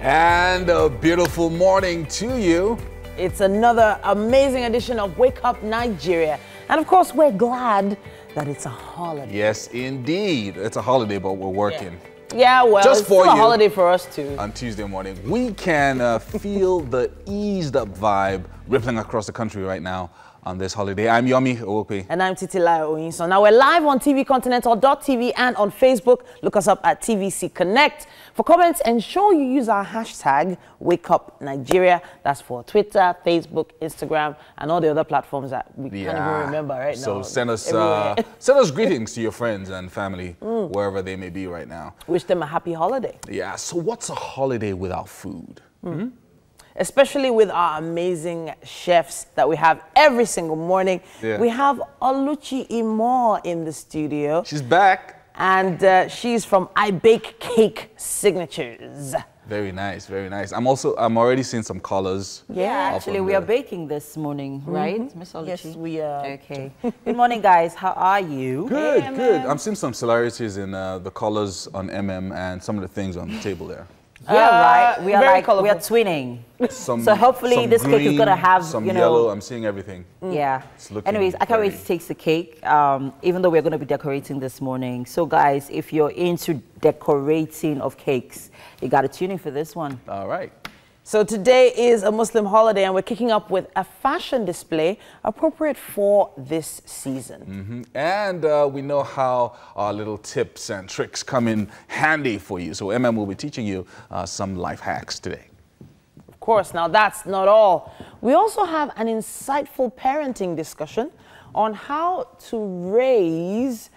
And a beautiful morning to you. It's another amazing edition of Wake Up Nigeria. And of course, we're glad that it's a holiday. Yes, indeed. It's a holiday, but we're working. Yeah, well, Just it's for still a you, holiday for us too. On Tuesday morning, we can feel the eased up vibe rippling across the country right now on this holiday. I'm Yomi Owope. And I'm Titilayo Oyinson. Now we're live on tvcontinental.tv and on Facebook. Look us up at TVC Connect. For comments, ensure you use our hashtag WakeUpNigeria. That's for Twitter, Facebook, Instagram, and all the other platforms that we can't even remember right now. So send us greetings to your friends and family, wherever they may be right now. Wish them a happy holiday. Yeah, so what's a holiday without food? Especially with our amazing chefs that we have every single morning. Yeah. We have Oluchi Imo in the studio. She's back. And she's from I Bake Cake Signatures. Very nice, very nice. I'm already seeing some colors. Yeah, actually we are baking this morning, right, Miss Oluchi? Yes, we are. Okay. Good morning, guys. How are you? Good, good. I'm seeing some similarities in the colors on MM and some of the things on the table there. Yeah, right. We are very like colorful. we are twinning. So hopefully this cake is gonna have some you know yellow. I'm seeing everything. Yeah. It's looking Anyways, I can't wait to taste the cake. Even though we're gonna be decorating this morning. So guys, if you're into decorating of cakes, you gotta tune in for this one. All right. So today is a Muslim holiday and we're kicking up with a fashion display appropriate for this season. And we know how our little tips and tricks come in handy for you. So MM will be teaching you some life hacks today. Of course, now that's not all. We also have an insightful parenting discussion on how to raise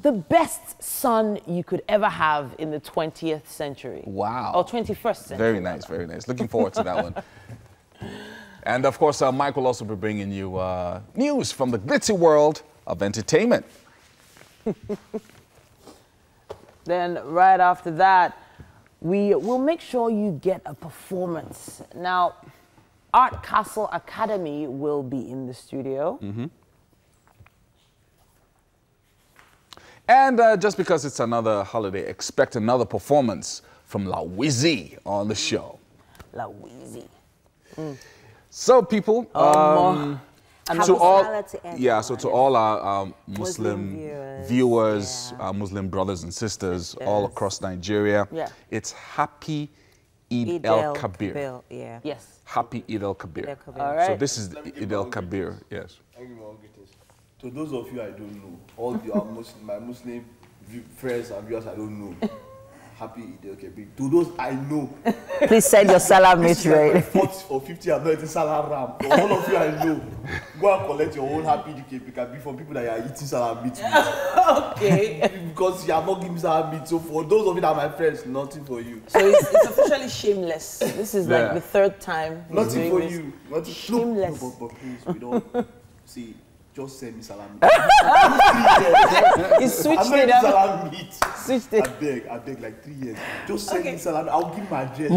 the best son you could ever have in the 20th century. Wow. Or 21st century. Very nice, very nice. Looking forward to that one. And of course, Mike will also be bringing you news from the glitzy world of entertainment. Then right after that, we will make sure you get a performance. Now, Art Castle Academy will be in the studio. And just because it's another holiday, expect another performance from La Wizzy on the show. La Wizzy. So people, to all our Muslim viewers, our Muslim brothers and sisters all across Nigeria, it's Happy Eid el-Kabir. Yes. Happy Eid el-Kabir. All right. So this is Eid el-Kabir, yes. To those of you I don't know, all my Muslim friends and viewers I don't know, Happy Eid el-Kabir. To those I know, Please send your salam meat like right. 40 or 50 I'm not eating salam ram. For all of you I know, go and collect your own Happy Eid el-Kabir from people that you are eating salam meat with. Okay. Because you are not giving salam meat. So for those of you that are my friends, nothing for you. So it's officially shameless. This is like the third time. he's Nothing doing for this. you. Nothing. Shameless. No, but please, we don't see. Just send me salam. He switched I'm not it eating up. salam meat. Switched it. I beg, like 3 years. Just send me salam. I'll give my address.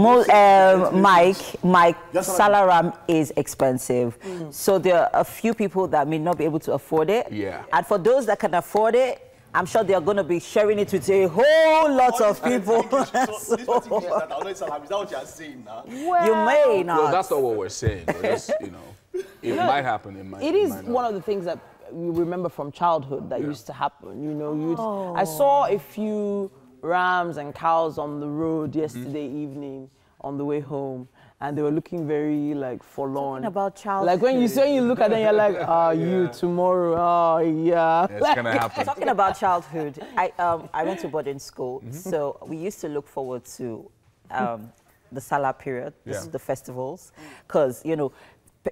Mike, Just salaram is expensive. So there are a few people that may not be able to afford it. Yeah. And for those that can afford it, I'm sure they're going to be sharing it with a whole lot of people. So this particular that I'll not eat salam. Is that what you're saying now? You may not. Well, that's not what we're saying. We're just, it might happen. It is one of the things that we remember from childhood that used to happen. You know, I saw a few rams and cows on the road yesterday evening on the way home, and they were looking very like forlorn. Talking about childhood. Like when you look at them, you're like, you tomorrow, oh yeah. It's gonna happen. Talking about childhood, I went to boarding school, so we used to look forward to the Salah period, the festivals, because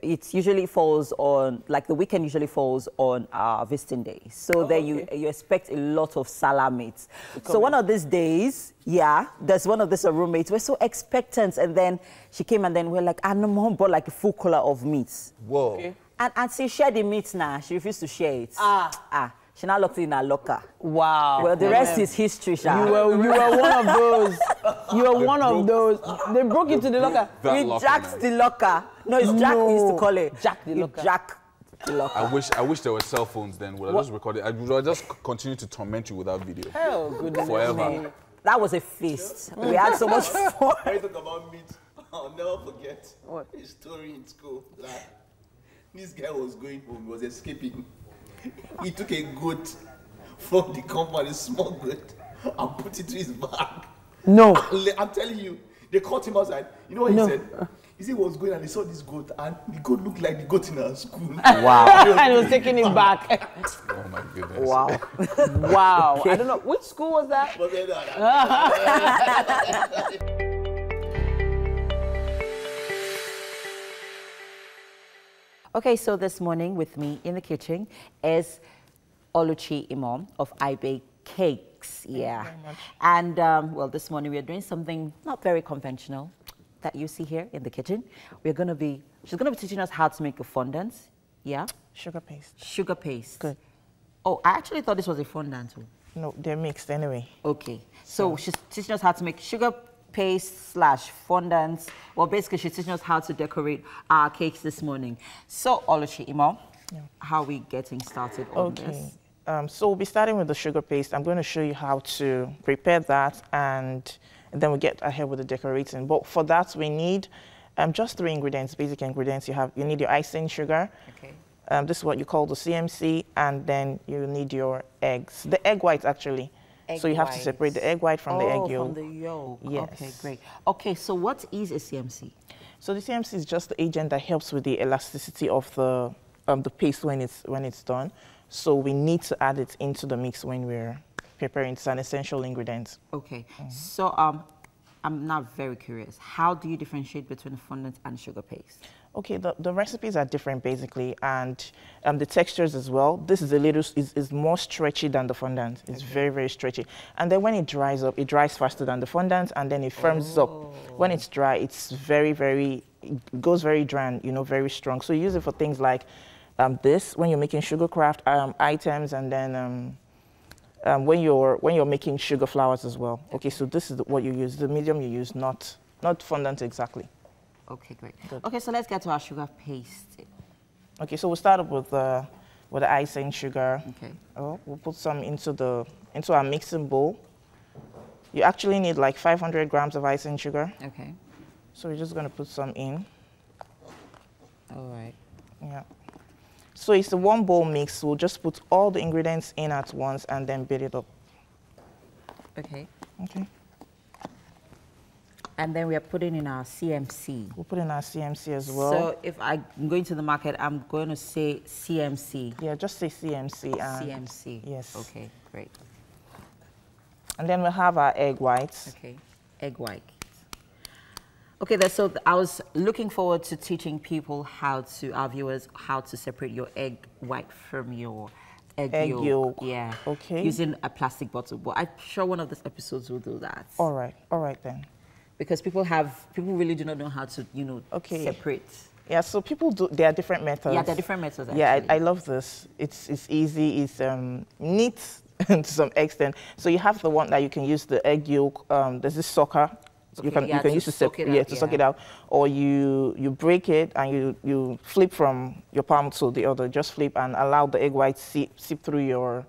it usually falls on, like the weekend usually falls on visiting day. So then you expect a lot of Salah meats. So one of these days, there's one of these roommates, we're so expectant, and then she came and then we're like, no, mom bought like a full collar of meats. Whoa. Okay. And she shared the meat now, she refused to share it. She now locked it in her locker. Wow. Well, the rest is history, Sha. You were one of those. You were one of those. They broke into the locker. We jacked the locker. No, it's Jack we used to call it. Jack the locker. Jack the locker. I wish there were cell phones then. Would I just record it? I would just continue to torment you without video. Oh, goodness Forever. me. That was a feast. We had so much fun. When you talk about meat, I'll never forget a story in school. Like, this guy was going home, he was escaping. He took a goat from the compound, a small goat, and put it to his bag. No. I'm telling you, they caught him outside. You know what he said? He said he was going and he saw this goat, and the goat looked like the goat in our school. Wow. And he was taking him back. Oh my goodness. Wow. Wow. Okay. I don't know. Which school was that? Okay, so this morning with me in the kitchen is Oluchi Imam of I Bake Cakes. Yeah. And well, this morning we are doing something not very conventional that you see here in the kitchen. She's going to be teaching us how to make a fondant. Yeah? Sugar paste. Sugar paste. Good. Oh, I actually thought this was a fondant too. No, they're mixed anyway. Okay. So she's teaching us how to make sugar paste / fondant. Well, basically she's teaching us how to decorate our cakes this morning. So, Oluchi Imam, how are we getting started on this? So we'll be starting with the sugar paste. I'm going to show you how to prepare that, and then we'll get ahead with the decorating. But for that, we need just 3 ingredients, basic ingredients. You need your icing sugar. Okay. This is what you call the CMC, and then you need your eggs. The egg whites, actually. So you have to separate the egg white from the egg yolk. From the yolk. Yes. Okay, great. Okay, so what is a CMC? So the CMC is just the agent that helps with the elasticity of the paste when it's done. So we need to add it into the mix when we're preparing. It's an essential ingredient. Okay. So I'm now very curious. How do you differentiate between fondant and sugar paste? Okay, the recipes are different basically, and the textures as well. This is is more stretchy than the fondant. It's very, very stretchy. And then when it dries up, it dries faster than the fondant, and then it firms up. When it's dry, it's it goes very dry and, very strong. So you use it for things like this, when you're making sugar craft items, and then when you're making sugar flowers as well. Okay, so this is what you use, the medium you use, not fondant exactly. Okay, great. Good. Okay, so let's get to our sugar paste. Okay, so we'll start up with the icing sugar. Okay. We'll put some into our mixing bowl. You actually need like 500 grams of icing sugar. Okay. So we're just going to put some in. All right. Yeah. So it's a 1 bowl mix. We'll just put all the ingredients in at once and then beat it up. Okay. Okay. And then we are putting in our CMC. We'll put in our CMC as well. So if I'm going to the market, I'm going to say CMC. Yeah, just say CMC. CMC. Yes. Okay, great. And then we'll have our egg whites. Okay, egg white. Okay, so I was looking forward to teaching people our viewers, how to separate your egg white from your egg yolk. Yeah. Okay. Using a plastic bottle. But I'm sure one of these episodes will do that. All right then. Because people really do not know how to, separate. Yeah, so there are different methods. Yeah, there are different methods, actually. Yeah, I love this. It's easy, it's neat to some extent. So you have the one that you can use the egg yolk, there's this sucker. Okay, you can use to suck it out, or you break it and you flip from your palm to the other. Just flip and allow the egg white seep through your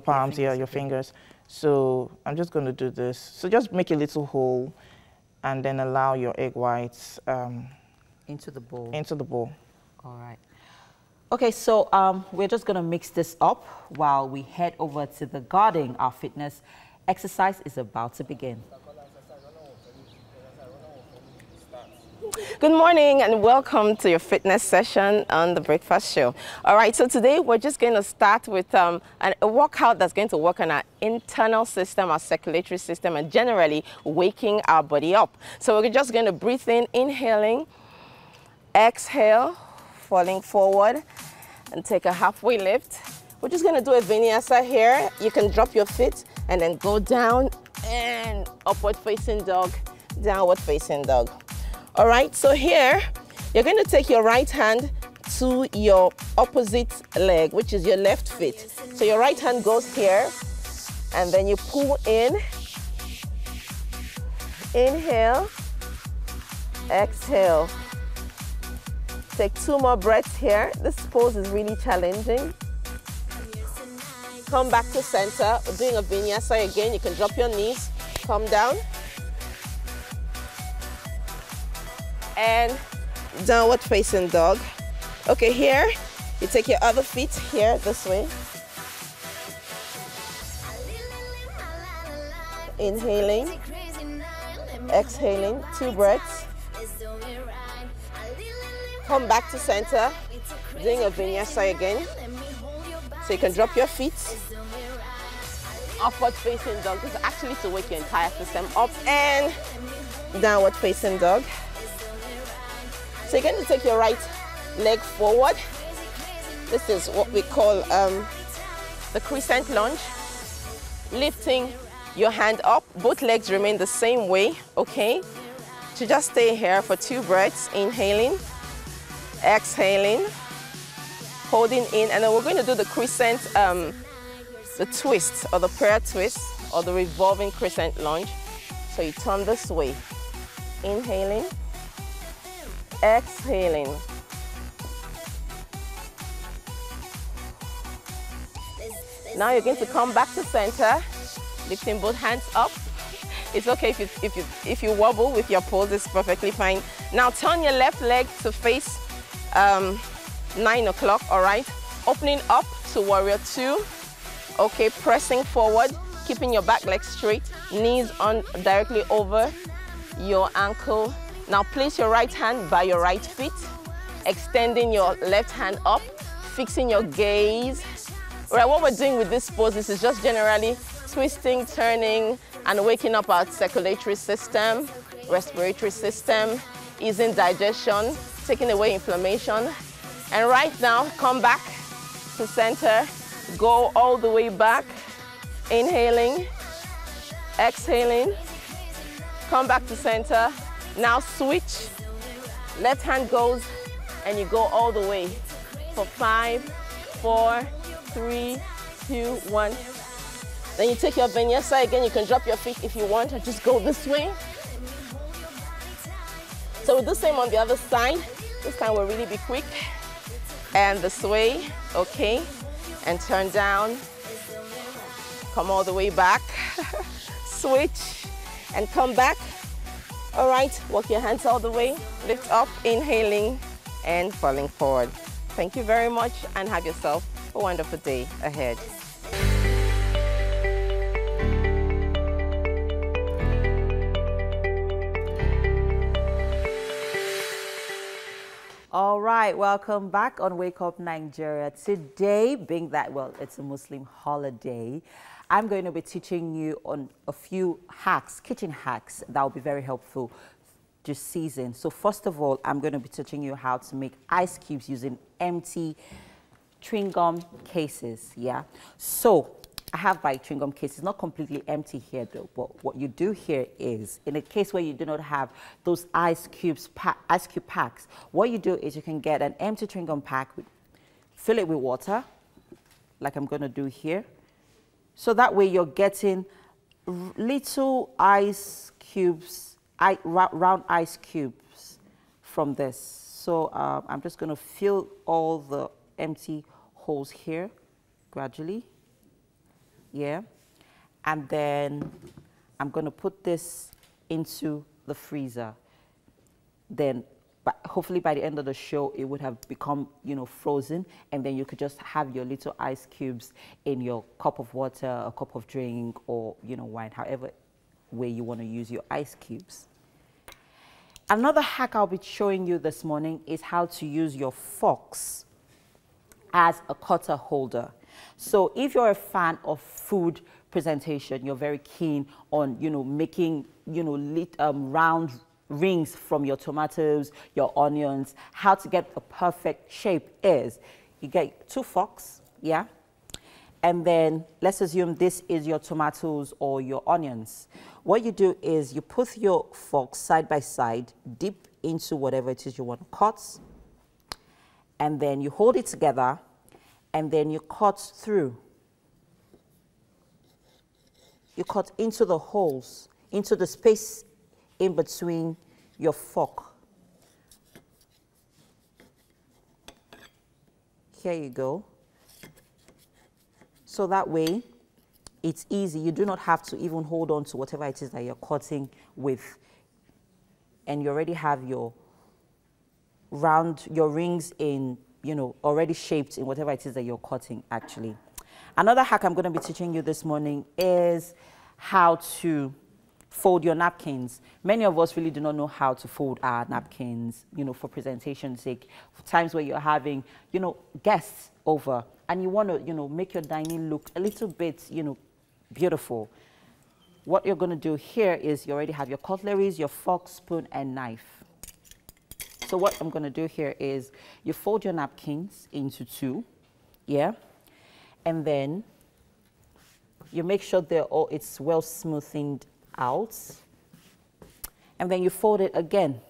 palms, your fingers. So I'm just going to do this. So just make a little hole, and then allow your egg whites into the bowl. All right. Okay, so we're just going to mix this up while we head over to the garden. Our fitness exercise is about to begin. Good morning and welcome to your fitness session on the Breakfast Show. All right, so today we're just going to start with a workout that's going to work on our internal system, our circulatory system, and generally waking our body up. So we're just going to breathe in, inhaling, exhale, falling forward, and take a halfway lift. We're just going to do a vinyasa here. You can drop your feet and then go down and upward facing dog, downward facing dog. All right, so here, you're going to take your right hand to your opposite leg, which is your left foot. So your right hand goes here, and then you pull in, inhale, exhale. Take 2 more breaths here. This pose is really challenging. Come back to center. We're doing a vinyasa again. You can drop your knees come down, and downward facing dog. Okay, here, you take your other feet here, this way. Inhaling, exhaling, 2 breaths. Come back to center, doing a vinyasa again. So you can drop your feet. Upward facing dog. This is actually to wake your entire system up, and downward facing dog. So you're going to take your right leg forward. This is what we call the crescent lunge. Lifting your hand up, both legs remain the same way, okay? So just stay here for 2 breaths, inhaling, exhaling, holding in, and then we're going to do the crescent, the twist, or the prayer twist, or the revolving crescent lunge. So you turn this way, inhaling, exhaling. Now you're going to come back to center, lifting both hands up. It's okay if you wobble with your pose, it's perfectly fine. Now turn your left leg to face 9 o'clock, all right? Opening up to warrior 2. Okay, pressing forward, keeping your back leg straight, knees on directly over your ankle. Now place your right hand by your right feet, extending your left hand up, fixing your gaze. All right, what we're doing with this pose, this is just generally twisting, turning, and waking up our circulatory system, respiratory system, easing digestion, taking away inflammation. And right now, come back to center, go all the way back, inhaling, exhaling, come back to center. Now switch, left hand goes, and you go all the way for 5, 4, 3, 2, 1. Then you take your vinyasa again. You can drop your feet if you want, or just go this way. So we'll do the same on the other side. This time we'll really be quick. And this way, okay. And turn down. Come all the way back. Switch and come back. All right, walk your hands all the way. Lift up, inhaling and falling forward. Thank you very much, and have yourself a wonderful day ahead. All right, welcome back on Wake Up Nigeria. Today, being that, well, it's a Muslim holiday, I'm going to be teaching you on a few hacks, kitchen hacks, that will be very helpful this season. So first of all, I'm going to be teaching you how to make ice cubes using empty chewing gum cases, yeah? So I have my chewing gum case. It's not completely empty here though, but what you do here is, in a case where you do not have those ice cube packs, what you do is you can get an empty chewing gum pack, fill it with water, like I'm gonna do here. So that way you're getting little ice cubes, round ice cubes from this. So I'm just gonna fill all the empty holes here gradually. Yeah, and then I'm going to put this into the freezer. Then, hopefully by the end of the show, it would have become, you know, frozen, and then you could just have your little ice cubes in your cup of water, a cup of drink, or, you know, wine, however way you want to use your ice cubes. Another hack I'll be showing you this morning is how to use your forks as a cutter holder. So if you're a fan of food presentation, you're very keen on, you know, making, you know, round rings from your tomatoes, your onions, how to get the perfect shape is, you get 2 forks, yeah? And then let's assume this is your tomatoes or your onions. What you do is you put your forks side by side, dip into whatever it is you want to cut, and then you hold it together, and then you cut through. You cut into the holes, into the space in between your fork. Here you go. So that way, it's easy. You do not have to even hold on to whatever it is that you're cutting with. And you already have your rings in, you know, already shaped in whatever it is that you're cutting, actually. Another hack I'm going to be teaching you this morning is how to fold your napkins. Many of us really do not know how to fold our napkins, you know, for presentation's sake. For times where you're having, you know, guests over and you want to, you know, make your dining look a little bit, you know, beautiful. What you're going to do here is you already have your cutleries, your fork, spoon, and knife. So what I'm going to do here is you fold your napkins into two, yeah? And then you make sure it's well smoothened out. And then you fold it again.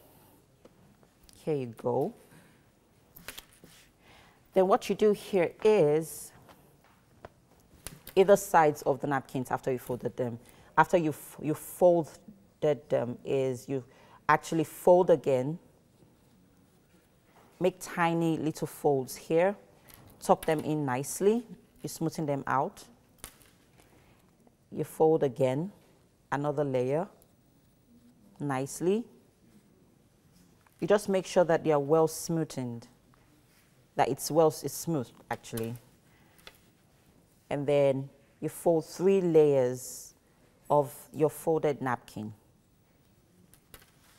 Here you go. Then what you do here is either sides of the napkins after you folded them. After you folded them is you actually fold again. Make tiny little folds here. Tuck them in nicely. You smoothen them out. You fold again, another layer, nicely. You just make sure that they are well smoothened, that it's smooth actually. And then you fold 3 layers of your folded napkin.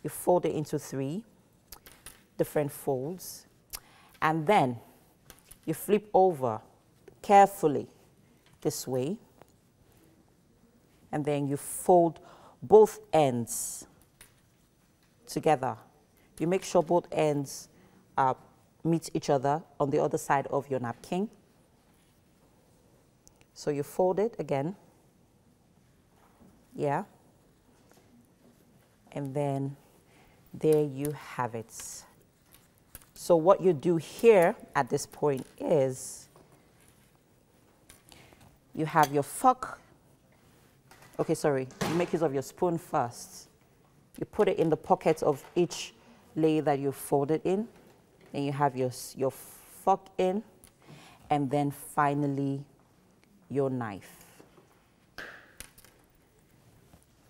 You fold it into 3 different folds, and then you flip over carefully this way, and then you fold both ends together. You make sure both ends meet each other on the other side of your napkin. So you fold it again, yeah, and then there you have it. So what you do here at this point is you have your fork. Okay, sorry, you make use of your spoon first. You put it in the pocket of each layer that you folded in. Then you have your fork in, and then finally your knife.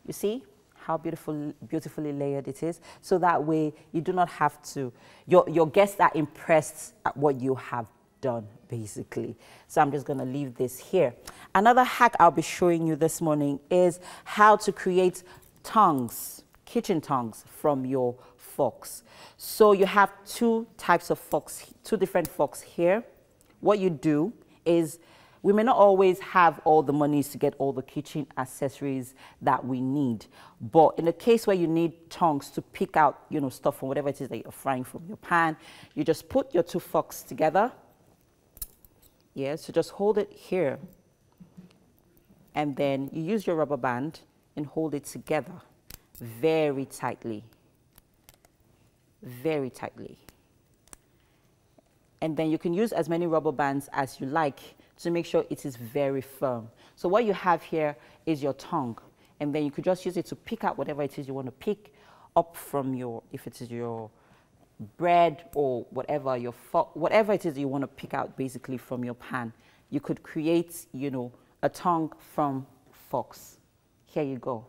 You see how beautifully layered it is? So that way you do not have to, your guests are impressed at what you have done, basically. So I'm just going to leave this here. Another hack I'll be showing you this morning is how to create tongues, kitchen tongues from your forks. So you have 2 types of forks, 2 different forks here. What you do is, we may not always have all the monies to get all the kitchen accessories that we need. But in the case where you need tongues to pick out, you know, stuff from whatever it is that you're frying from your pan, you just put your 2 forks together. Yeah, so just hold it here. And then you use your rubber band and hold it together very tightly. Very tightly. And then you can use as many rubber bands as you like to make sure it is very firm. So what you have here is your tongue. And then you could just use it to pick out whatever it is you want to pick up from your, if it is your bread or whatever, whatever it is you want to pick out basically from your pan. You could create, you know, a tongue from forks. Here you go.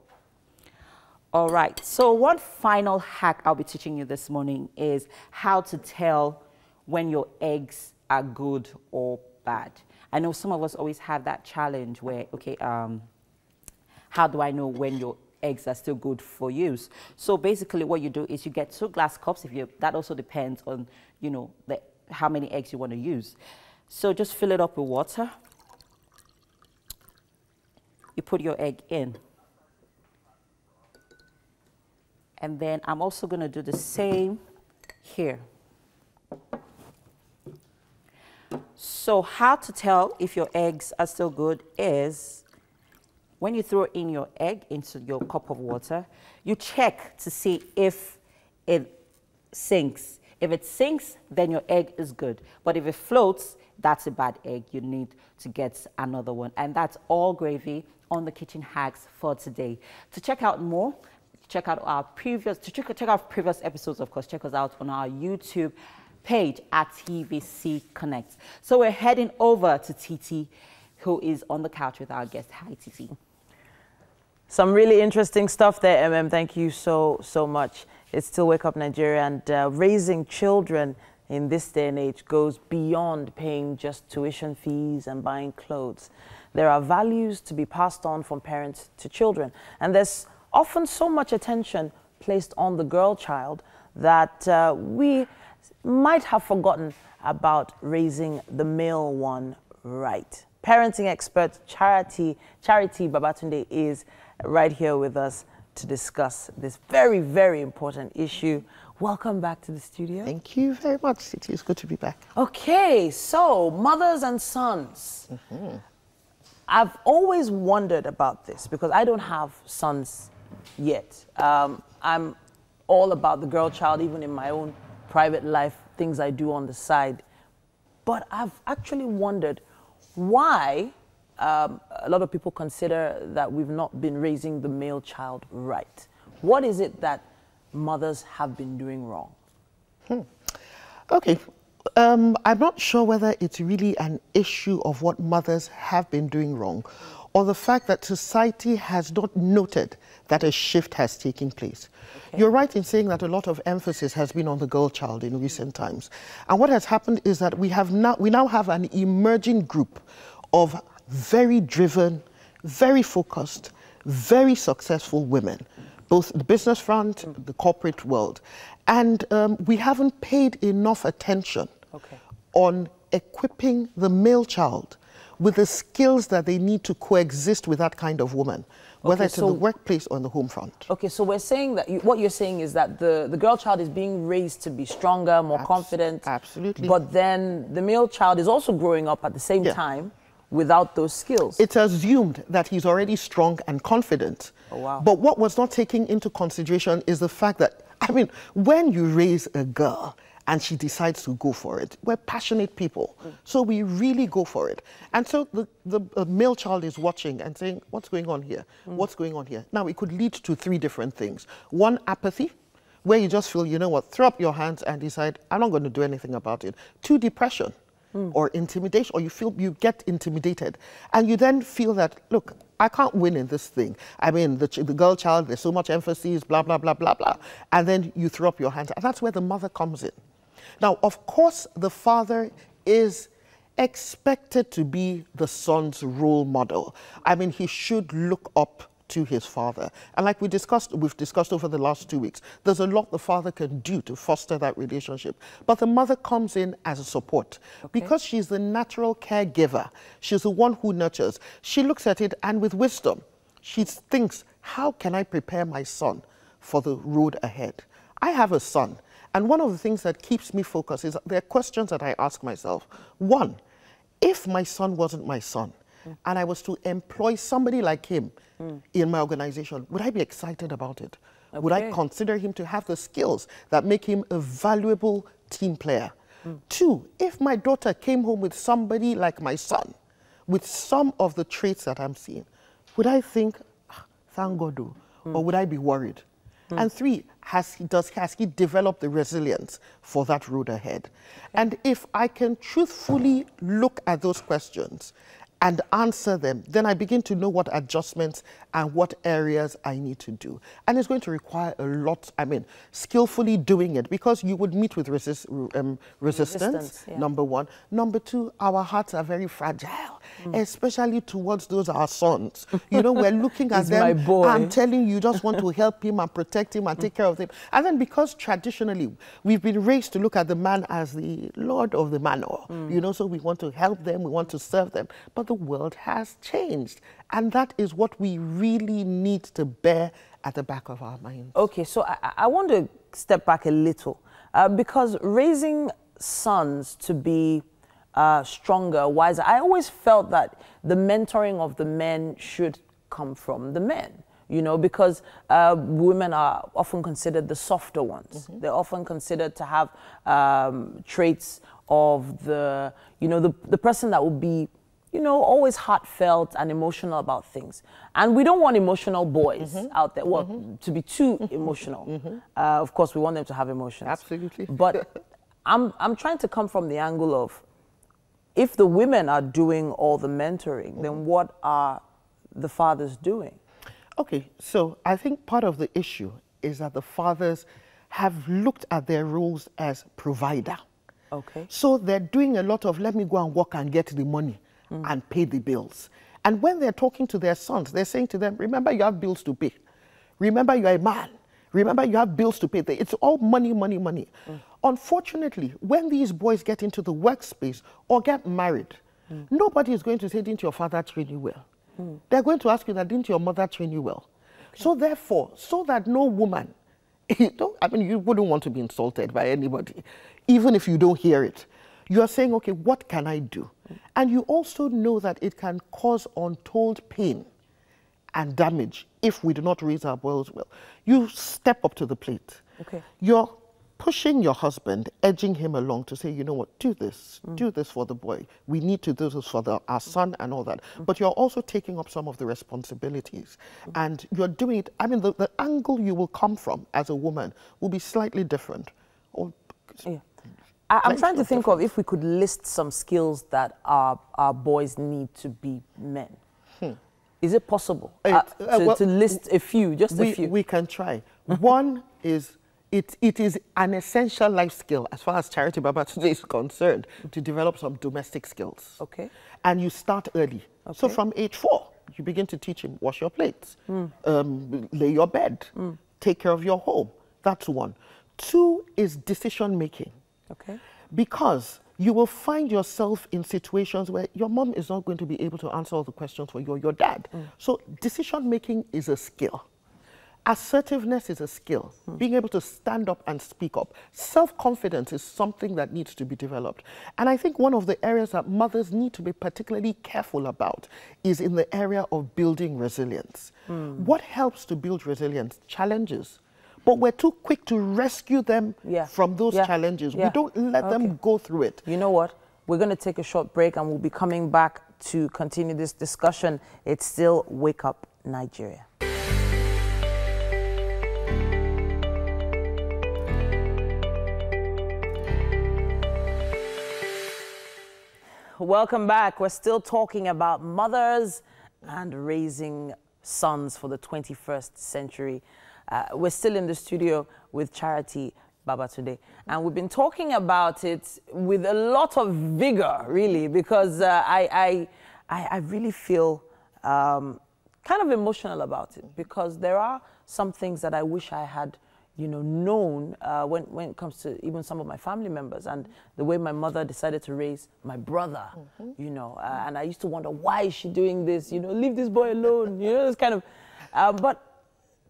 All right, so one final hack I'll be teaching you this morning is how to tell when your eggs are good or bad. I know some of us always have that challenge where, okay, how do I know when your eggs are still good for use? So basically what you do is you get 2 glass cups. That also depends on, you know, how many eggs you want to use. So just fill it up with water. You put your egg in. And then I'm also going to do the same here. So how to tell if your eggs are still good is when you throw in your egg into your cup of water, you check to see if it sinks. If it sinks, then your egg is good. But if it floats, that's a bad egg. You need to get another one. And that's all gravy on the kitchen hacks for today. To check out more, check out our previous episodes, of course, check us out on our YouTube page at TVC Connect. So we're heading over to TT, who is on the couch with our guest. Hi, Titi. Some really interesting stuff there, Thank you so much. It's still Wake Up Nigeria, and raising children in this day and age goes beyond paying just tuition fees and buying clothes. There are values to be passed on from parents to children, and there's often so much attention placed on the girl child that we might have forgotten about raising the male one right. Parenting expert Charity Babatunde is right here with us to discuss this very, very important issue. Welcome back to the studio. Thank you very much. It is good to be back. Okay, so mothers and sons. I've always wondered about this because I don't have sons yet. I'm all about the girl child, even in my own private life, things I do on the side. But I've actually wondered why a lot of people consider that we've not been raising the male child right. What is it that mothers have been doing wrong? Okay. I'm not sure whether it's really an issue of what mothers have been doing wrong or the fact that society has not noted that a shift has taken place. Okay. You're right in saying that a lot of emphasis has been on the girl child in recent times. And what has happened is that we now have an emerging group of very driven, very focused, very successful women, both the business front, the corporate world. And we haven't paid enough attention on equipping the male child with the skills that they need to coexist with that kind of woman, whether it's in the workplace or in the home front. Okay, so we're saying that what you're saying is that the girl child is being raised to be stronger, more confident. Absolutely. But then the male child is also growing up at the same time without those skills. It's assumed that he's already strong and confident. Oh, wow. But what was not taken into consideration is the fact that, I mean, when you raise a girl and she decides to go for it, we're passionate people. So we really go for it. And so the male child is watching and saying, what's going on here? What's going on here? Now, it could lead to three different things. One, apathy, where you just feel, you know what, throw up your hands and decide, I'm not going to do anything about it. Two, depression. Or intimidation, or you feel you get intimidated. And you then feel that, look, I can't win in this thing. I mean, the girl child, there's so much emphasis, blah, blah, blah, blah, blah. And then you throw up your hands. And that's where the mother comes in. Now, of course, the father is expected to be the son's role model. I mean, he should look up to his father. And like we've discussed over the last 2 weeks, there's a lot the father can do to foster that relationship. But the mother comes in as a support. Because she's the natural caregiver. She's the one who nurtures. She looks at it and with wisdom, she thinks, how can I prepare my son for the road ahead? I have a son. And one of the things that keeps me focused is there are questions that I ask myself. One, if my son wasn't my son, and I was to employ somebody like him in my organization, would I be excited about it? Would I consider him to have the skills that make him a valuable team player? Two, if my daughter came home with somebody like my son, with some of the traits that I'm seeing, would I think, thank God, or would I be worried? And three, has he developed the resilience for that road ahead? And if I can truthfully look at those questions and answer them, then I begin to know what adjustments and what areas I need to do. And it's going to require a lot, I mean, skillfully doing it, because you would meet with resistance, number one. Number two, our hearts are very fragile, especially towards those our sons. You know, we're looking at them, my boy. I'm telling you, just want to help him and protect him and take care of him. And then because traditionally, we've been raised to look at the man as the lord of the manor, you know, so we want to help them, we want to serve them. But the world has changed. And that is what we really need to bear at the back of our minds. Okay, so I want to step back a little because raising sons to be stronger, wiser, I always felt that the mentoring of the men should come from the men. You know, because women are often considered the softer ones. They're often considered to have traits of the, you know, the person that would be, you know, always heartfelt and emotional about things. And we don't want emotional boys out there, well, to be too emotional. Of course, we want them to have emotions. Absolutely. But I'm trying to come from the angle of if the women are doing all the mentoring, then what are the fathers doing? Okay, so I think part of the issue is that the fathers have looked at their roles as provider. Okay. So they're doing a lot of, let me go and work and get the money and pay the bills. And when they're talking to their sons, they're saying to them, remember you have bills to pay. Remember you're a man. Remember you have bills to pay. It's all money, money, money. Unfortunately, when these boys get into the workspace or get married, nobody is going to say, didn't your father train you well? They're going to ask you that, didn't your mother train you well? Okay. So therefore, so that no woman, I mean, you wouldn't want to be insulted by anybody, even if you don't hear it. You're saying, okay, what can I do? And you also know that it can cause untold pain and damage if we do not raise our boys well. You step up to the plate. Okay. You're pushing your husband, edging him along to say, you know what, do this for the boy. We need to do this for our son and all that. But you're also taking up some of the responsibilities. And you're doing it, I mean, the angle you will come from as a woman will be slightly different. I'm trying to think of if we could list some skills that our boys need to be men. Is it possible to list a few, just a few? We can try. One is, it is an essential life skill as far as Charity Babatunde is concerned, to develop some domestic skills. Okay. And you start early. Okay. So from age 4, you begin to teach him, wash your plates, lay your bed, take care of your home. That's one. 2 is decision making. Okay. Because you will find yourself in situations where your mom is not going to be able to answer all the questions for you or your dad. So decision making is a skill. Assertiveness is a skill. Being able to stand up and speak up. Self-confidence is something that needs to be developed. And I think one of the areas that mothers need to be particularly careful about is in the area of building resilience. What helps to build resilience? Challenges. But we're too quick to rescue them from those challenges. We don't let them go through it. You know what? We're going to take a short break and we'll be coming back to continue this discussion. It's still Wake Up Nigeria. Welcome back. We're still talking about mothers and raising sons for the 21st century. We're still in the studio with Charity Babatunde, and we've been talking about it with a lot of vigor, really, because I really feel kind of emotional about it, because there are some things that I wish I had, you know, known when it comes to even some of my family members, and the way my mother decided to raise my brother, you know, and I used to wonder, why is she doing this? You know, leave this boy alone, you know, this kind of, but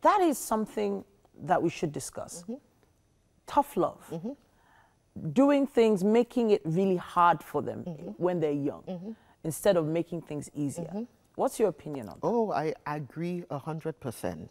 that is something that we should discuss. Tough love. Doing things, making it really hard for them when they're young, instead of making things easier. What's your opinion on that? Oh, I agree 100%.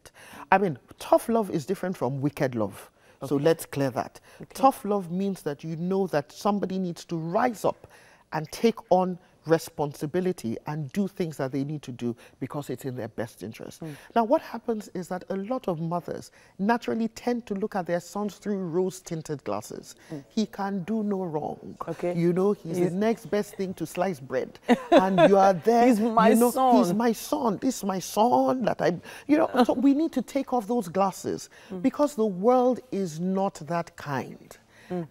I mean, tough love is different from wicked love. Okay. So let's clear that. Okay. Tough love means that you know that somebody needs to rise up and take on responsibility and do things that they need to do because it's in their best interest. Now, what happens is that a lot of mothers naturally tend to look at their sons through rose-tinted glasses. He can do no wrong. Okay. You know, he's the next best thing to slice bread. And you are there. He's my son. He's my son. This is my son that I, you know, so we need to take off those glasses because the world is not that kind.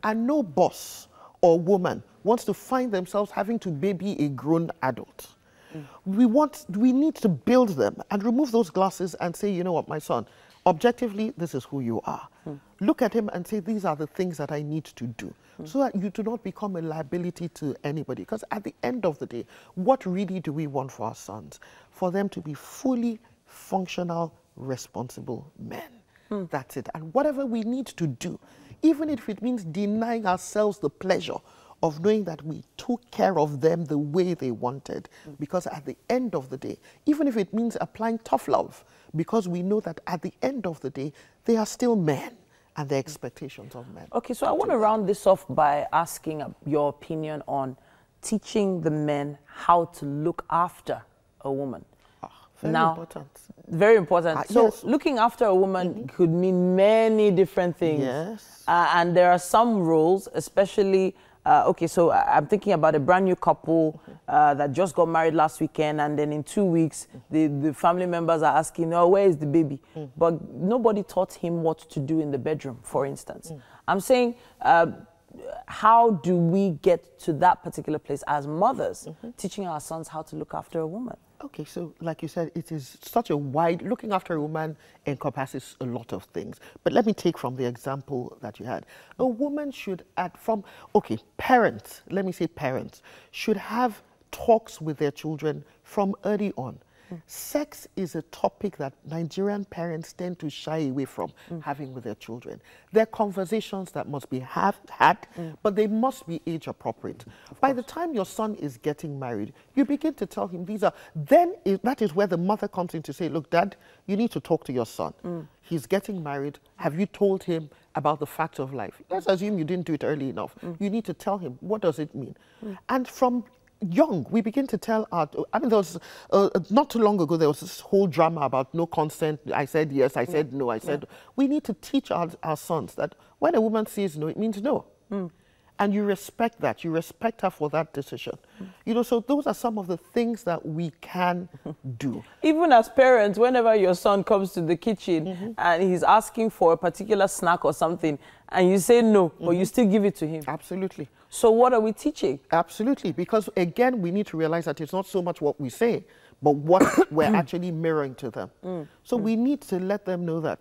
And no boss or woman wants to find themselves having to baby a grown adult. We need to build them and remove those glasses and say, you know what, my son, objectively, this is who you are. Look at him and say, these are the things that I need to do, so that you do not become a liability to anybody. Because at the end of the day, what really do we want for our sons? For them to be fully functional, responsible men. That's it. And whatever we need to do, even if it means denying ourselves the pleasure of knowing that we took care of them the way they wanted. Because at the end of the day, even if it means applying tough love, because we know that at the end of the day, they are still men and their expectations of men. Okay, so I want to round this off by asking your opinion on teaching the men how to look after a woman. Very important. Very important. So yes. Looking after a woman could mean many different things. Yes. And there are some roles, especially okay, so I'm thinking about a brand new couple that just got married last weekend, and then in 2 weeks, the family members are asking, oh, where is the baby? But nobody taught him what to do in the bedroom, for instance. I'm saying, how do we get to that particular place as mothers, teaching our sons how to look after a woman? Okay, so like you said, it is such a wide, looking after a woman encompasses a lot of things. But let me take from the example that you had. A woman should parents, let me say parents, should have talks with their children from early on. Sex is a topic that Nigerian parents tend to shy away from having with their children. There are conversations that must be had, but they must be age appropriate. By the time your son is getting married, you begin to tell him that is where the mother comes in to say, look, Dad, you need to talk to your son. He's getting married. Have you told him about the fact of life? Let's assume you didn't do it early enough. You need to tell him, what does it mean? And from young, we begin to tell there was, not too long ago, there was this whole drama about no consent. I said yes, I said no, I said, we need to teach our sons that when a woman says no, it means no. And you respect that. You respect her for that decision. You know, so those are some of the things that we can do. Even as parents, whenever your son comes to the kitchen and he's asking for a particular snack or something, and you say no, but you still give it to him. Absolutely. So what are we teaching? Absolutely, because again, we need to realize that it's not so much what we say, but what we're actually mirroring to them. So we need to let them know that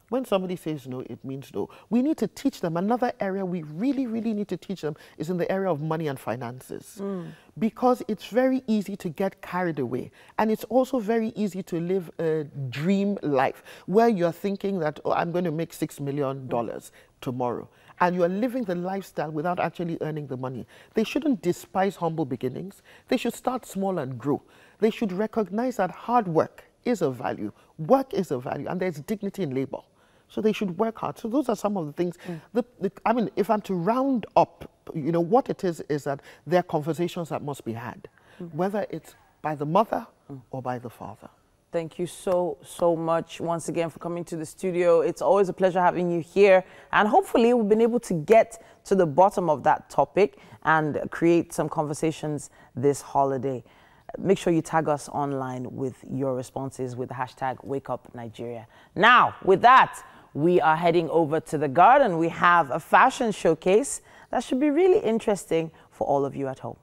when somebody says no, it means no. We need to teach them. Another area we really, really need to teach them is in the area of money and finances. Because it's very easy to get carried away. And it's also very easy to live a dream life where you're thinking that, oh, I'm going to make $6 million tomorrow. And you are living the lifestyle without actually earning the money. They shouldn't despise humble beginnings. They should start small and grow. They should recognize that hard work is a value. Work is a value, and there's dignity in labor. So they should work hard. So those are some of the things. I mean, if I'm to round up, you know, what it is that there are conversations that must be had, whether it's by the mother or by the father. Thank you so much once again for coming to the studio. It's always a pleasure having you here. And hopefully we've been able to get to the bottom of that topic and create some conversations this holiday. Make sure you tag us online with your responses with the hashtag #WakeUpNigeria. Now, with that, we are heading over to the garden. We have a fashion showcase that should be really interesting for all of you at home.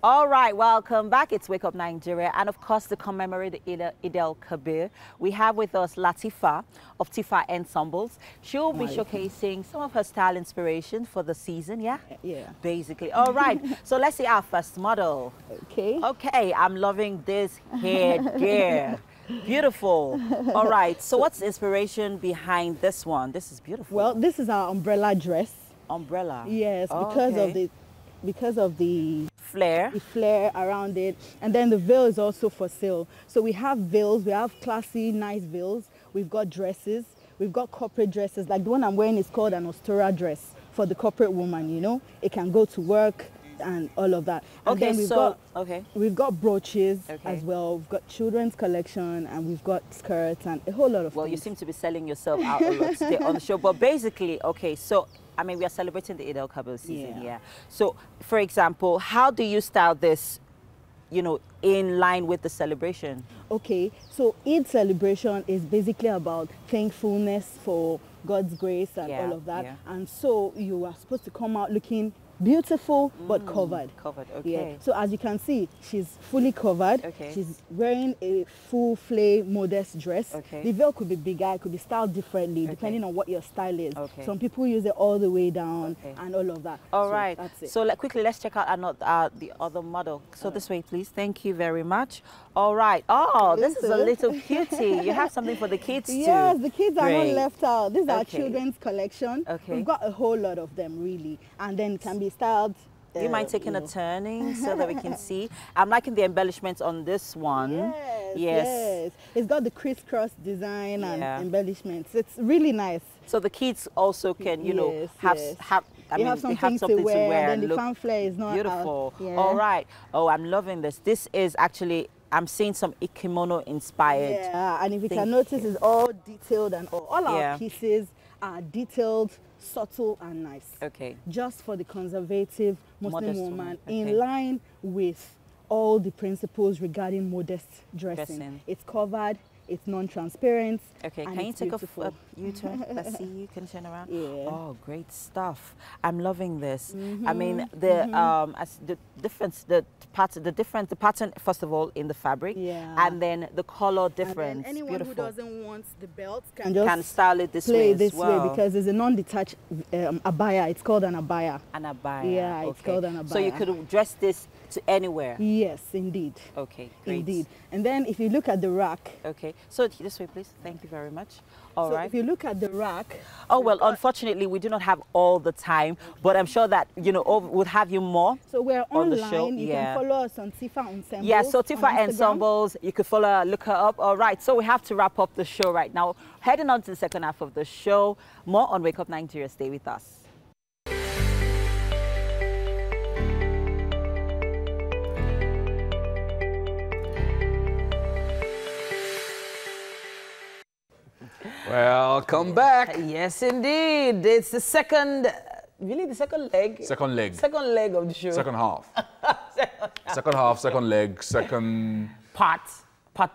All right, welcome back. It's Wake Up Nigeria. And of course, to commemorate the Eid al-Kabir, we have with us Latifa of Tifa Ensembles. She'll be showcasing some of her style inspiration for the season, yeah? Yeah. Basically. All right, so let's see our first model. Okay. Okay, I'm loving this headgear. Beautiful. All right, so what's the inspiration behind this one? This is beautiful. Well, this is our umbrella dress. Umbrella? Yes, because of the flare around it, and then the veil is also for sale. So we have veils, we have classy, nice veils. We've got dresses, we've got corporate dresses. Like the one I'm wearing is called an Ostora dress for the corporate woman. You know, it can go to work and all of that. And okay, then we've got brooches as well. We've got children's collection, and we've got skirts and a whole lot of. Well, things. you seem to be selling yourself out a lot today on the show. But basically, okay, so I mean, we are celebrating the Eid al-Kabir season, yeah. So, for example, how do you style this, you know, in line with the celebration? Okay, so Eid celebration is basically about thankfulness for God's grace and all of that. Yeah. And so you are supposed to come out looking beautiful but covered. Covered, okay. Yeah. So as you can see, she's fully covered. Okay. She's wearing a full flare modest dress. Okay. The veil could be bigger, it could be styled differently depending on what your style is. Okay. Some people use it all the way down and all of that. All right. That's it. So quickly, let's check out the other model. So this way, please. Thank you very much. All right. Oh, this is a little cutie. You have something for the kids too. Yes, the kids are not left out. This is our children's collection. Okay. We've got a whole lot of them really, and then it can be styled. Do you mind taking a turning so that we can see? I'm liking the embellishments on this one. Yes. It's got the crisscross design and embellishments. It's really nice. So the kids also can, you know, have something to wear. And then the fanfare is not beautiful. Out. Yeah. All right. Oh, I'm loving this. This is actually I'm seeing some kimono inspired. Yeah, and if you can notice, it's all detailed and all our pieces are detailed, subtle and nice. Okay. Just for the conservative Muslim woman, in line with all the principles regarding modest dressing. It's covered, it's non-transparent. Okay, can you take a U-turn? Let's see, you can turn around. Yeah. Oh, great stuff. I'm loving this. I mean, the pattern first of all in the fabric, and then the color difference. And anyone beautiful. who doesn't want the belt can style it this way. way This way because it's a non-detached abaya. It's called an abaya. An abaya. Yeah, it's called an abaya. So you could dress this to anywhere. Yes, indeed. Okay, great. Indeed. And then if you look at the rack. Okay, so this way, please. Thank you very much. All right. If you look at the rack. Oh, well, unfortunately, we do not have all the time, but I'm sure that, you know, we'll have you more. So we're on online. The show. You can follow us on Tifa Ensembles. Yeah, so Tifa Ensembles, you could follow, look her up. All right, so we have to wrap up the show right now. Heading on to the second half of the show, more on Wake Up Nigeria. Stay with us. Welcome back. Yes, indeed. It's the second, really the second leg? Second leg. Second leg of the show. Second half. Second half, second leg, second... Part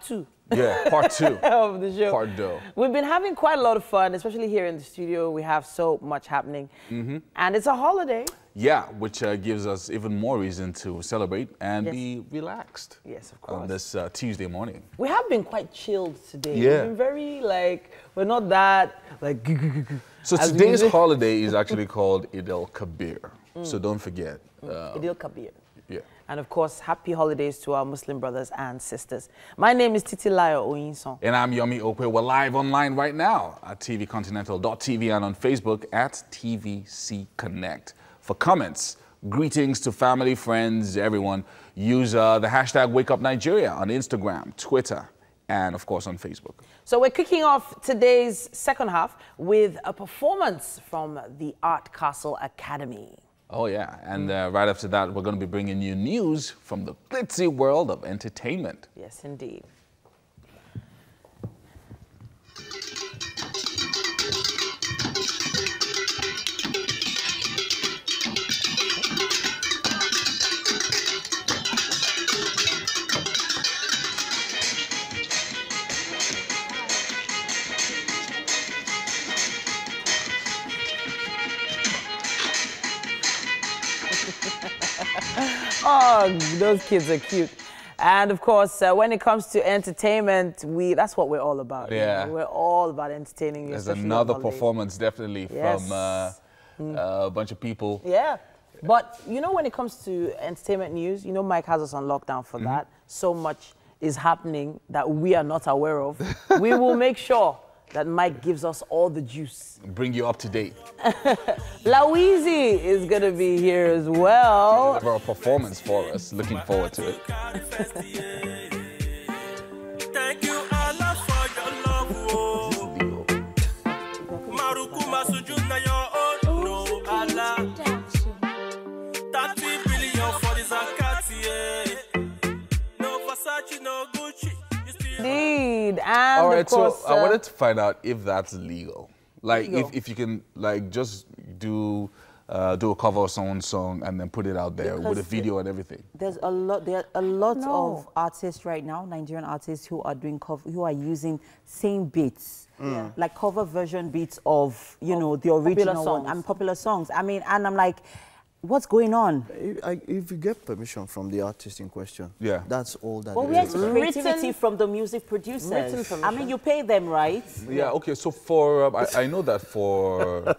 2. Yeah, part 2 of the show. Part 2. We've been having quite a lot of fun, especially here in the studio. We have so much happening. And it's a holiday. Yeah, which gives us even more reason to celebrate and be relaxed. Yes, of course. On this Tuesday morning. We have been quite chilled today. Yeah. We've been very, we're not that, So today's holiday is actually called Eid al-Kabir. So don't forget. Eid al-Kabir. Yeah. And of course, happy holidays to our Muslim brothers and sisters. My name is Titilayo Oyinson. And I'm Yomi Okwe. We're live online right now at tvcontinental.tv and on Facebook at TVC Connect. For comments, greetings to family, friends, everyone, use the hashtag #WakeUpNigeria on Instagram, Twitter, and of course on Facebook. So we're kicking off today's second half with a performance from the Art Castle Academy. Oh yeah, and right after that, we're going to be bringing you news from the glitzy world of entertainment. Yes, indeed. Oh, those kids are cute. And of course, when it comes to entertainment, that's what we're all about. Yeah. You know? We're all about entertaining you. There's another performance definitely from a bunch of people. Yeah. But you know, when it comes to entertainment news, you know, Mike has us on lockdown for that. So much is happening that we are not aware of. We will make sure that Mike gives us all the juice. Bring you up to date. Laweezy is going to be here as well. Have a performance for us. Looking forward to it. Thank you, Allah, for your love. Maruku Masuju na your own. No, Allah. 30 billion for the Zakati. No Versace, no Gucci. Indeed. And all right, of course, so I wanted to find out if that's legal. Like, if you can, like, just do a cover of someone's song and then put it out there with a video and everything. There are a lot of artists right now, Nigerian artists, who are doing who are using same beats, like cover version beats of, you know, the original one and popular songs. I mean, and I'm like, what's going on? If you get permission from the artist in question, that's all that. Well, we have creativity from the music producers. I mean, you pay them, right? Yeah. Okay. So for I know that for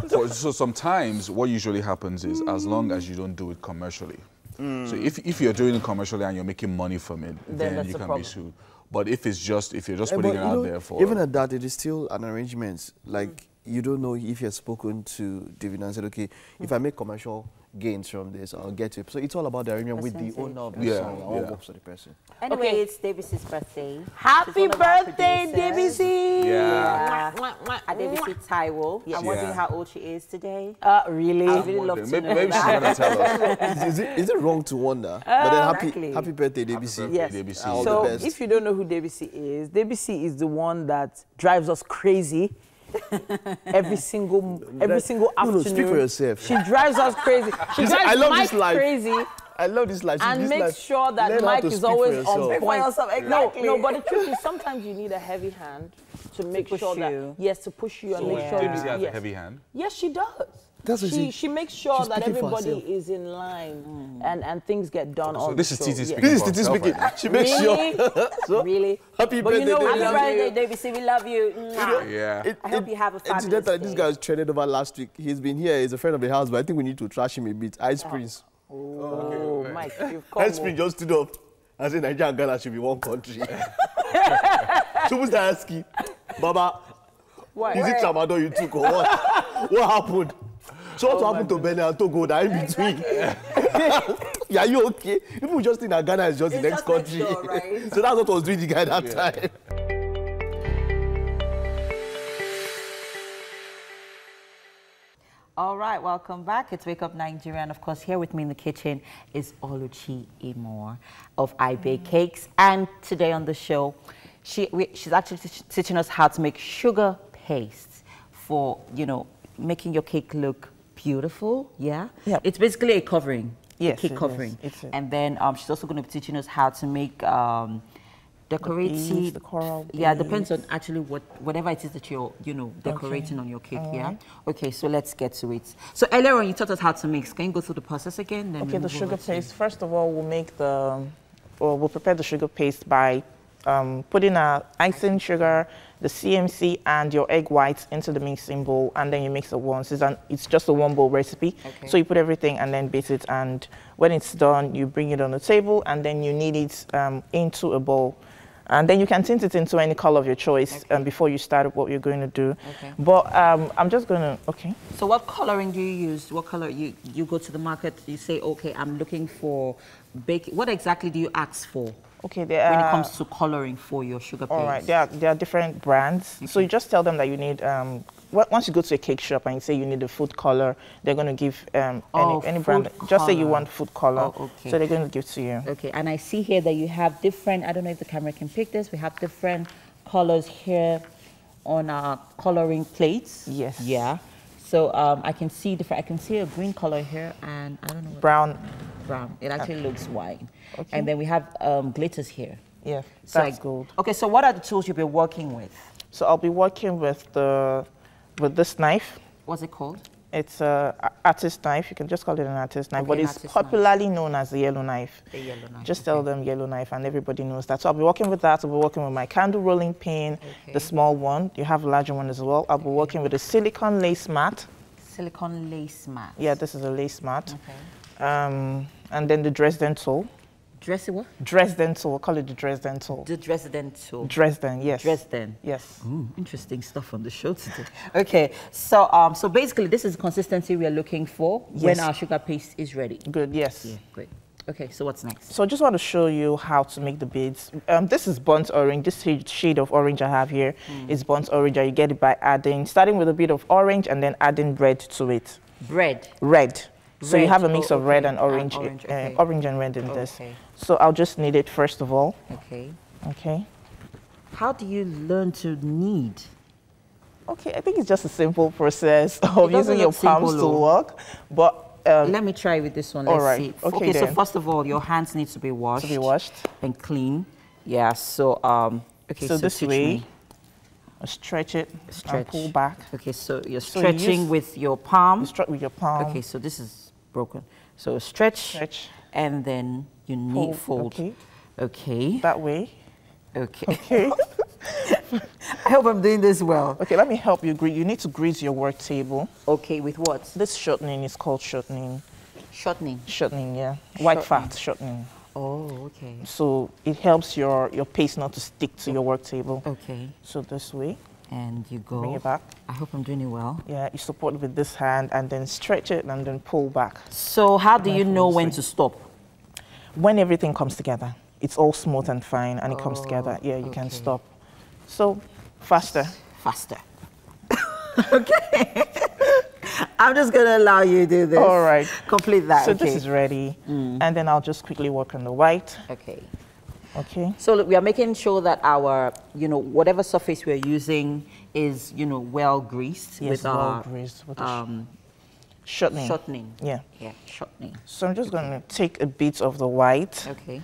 so sometimes what usually happens is as long as you don't do it commercially. So if you're doing it commercially and you're making money from it, then you can be sued. But if you're just putting it out there for even at that, it is still an arrangement. Like you don't know if you're spoken to David and said, okay, if I make commercial gains from this or get it. So it's all about the arrangement with the owner of the song and what works for the person. Anyway, it's Davies' birthday. Happy birthday, Davies! Yeah. Davies Taiwo. I'm wondering how old she is today. Really? I really love to know. Maybe she's going to tell us. Is it wrong to wonder? But then happy birthday, Davies. Yes. So if you don't know who Davies is the one that drives us crazy. every single afternoon. No, speak for yourself. She drives us crazy. She drives Mike crazy. I love this life. And makes sure that Mike is always on point. Exactly. No, but the truth is sometimes you need a heavy hand to make sure that, yes, to push you and make sure Davies has a heavy hand? Yes, she does. She makes sure that everybody is in line and things get done on this is the Titi show. speaking. This is Titi speaking. She makes sure. Really? Happy birthday, Davies. We love you. I hope you have a fabulous day. This guy was trended over last week. He's been here. He's a friend of the house, but I think we need to trash him a bit. Ice Prince. Oh, Mike, you've come. Ice Prince just stood up and said Nigeria and Ghana should be one country. Chubu's Baba, is it Tramadol you took or what? What happened? So what happened to Benin and Togo that in between? Yeah, you okay? People just think that Ghana is just the next country. Next door, right? So that's what was doing the guy that time. All right, welcome back. It's Wake Up Nigeria, and of course, here with me in the kitchen is Oluchi Imor of I Bake Cakes. And today on the show, she's actually teaching us how to make sugar paste for, making your cake look beautiful. Yeah. Yep. It's basically a covering. Yes, cake covering. And then she's also going to be teaching us how to make decorating the coral beads. Yeah, it depends on actually whatever it is that you're decorating on your cake. Yeah. Okay, so let's get to it. So earlier on you taught us how to mix. Can you go through the process again? Then okay, the sugar paste. First of all, we'll prepare the sugar paste by putting icing sugar, the CMC, and your egg whites into the mixing bowl, and then you mix it once. It's just a one bowl recipe. Okay. So you put everything and then beat it, and when it's done, you bring it on the table, and then you knead it into a bowl. And then you can tint it into any color of your choice before you start what you're going to do. Okay. But I'm just going to, So what coloring do you use? What color? You go to the market, you say, okay, I'm looking for baking. What exactly do you ask for? Okay, when it comes to coloring for your sugar paste. All right, there are different brands. Okay. So you just tell them that you need, once you go to a cake shop and you say you need a food color, they're going to give any brand. Just say you want food color, so they're going to give to you. Okay, and I see here that you have different, I don't know if the camera can pick this, we have different colors here on our coloring plates. Yes. Yeah. So I can see a green color here, and I don't know. Brown. It actually looks white. Okay. And then we have glitters here. Yeah, so that's gold. Okay, so what are the tools you'll be working with? So I'll be working with this knife. What's it called? It's an artist knife. You can just call it an artist knife, but it's popularly known as the yellow knife. The yellow knife. Just tell them yellow knife, and everybody knows that. So I'll be working with that. I'll be working with my candle rolling pin, the small one. You have a larger one as well. I'll be working with a silicone lace mat. Silicone lace mat. Yeah, this is a lace mat. Okay. And then the Dresden tool. What? Dresden tool. We'll call it the Dresden tool. The Dresden tool. Dresden, yes. Dresden. Yes. Ooh, interesting stuff on the show today. Okay, so so basically this is the consistency we are looking for when our sugar paste is ready. Good, yes. Yeah, great. Okay, so what's next? So I just want to show you how to make the beads. This is burnt orange. This shade of orange I have here is burnt orange, and you get it by starting with a bit of orange and then adding red to it. Bread? Red. So you have a mix of red and orange, orange and red in this. So I'll just knead it first of all. Okay. Okay. How do you learn to knead? Okay, I think it's just a simple process of using your palms to work. But let me try with this one. Let's see. Okay, so first of all, your hands need to be washed. To be washed. And clean. Yeah, so, okay, so this way. Stretch it, and pull back. Okay, so you're stretching with your palm. You stretch with your palm. Okay, so this is broken. So stretch, and then you knead, fold. Okay. Okay. That way. Okay. Okay. I hope I'm doing this well. Okay, let me help you. You need to grease your work table. Okay, with what? This shortening is called shortening. Shortening? Shortening, yeah. White fat shortening. Oh, okay. So it helps your paste not to stick to your work table. Okay. So this way. And you go. Bring it back. I hope I'm doing it well. Yeah, you support with this hand and then stretch it and then pull back. So how do you know when to stop? When everything comes together. It's all smooth and fine and it comes together. Yeah, you can stop. So, faster. Faster. Okay. I'm just going to allow you to do this. All right. Complete that. So this is ready. And then I'll just quickly work on the white. Okay. Okay. So look, we are making sure that our, whatever surface we're using is, well greased. Yes, with well our, greased with shortening. Shortening. Yeah. Yeah, shortening. So I'm just going to take a bit of the white. Okay.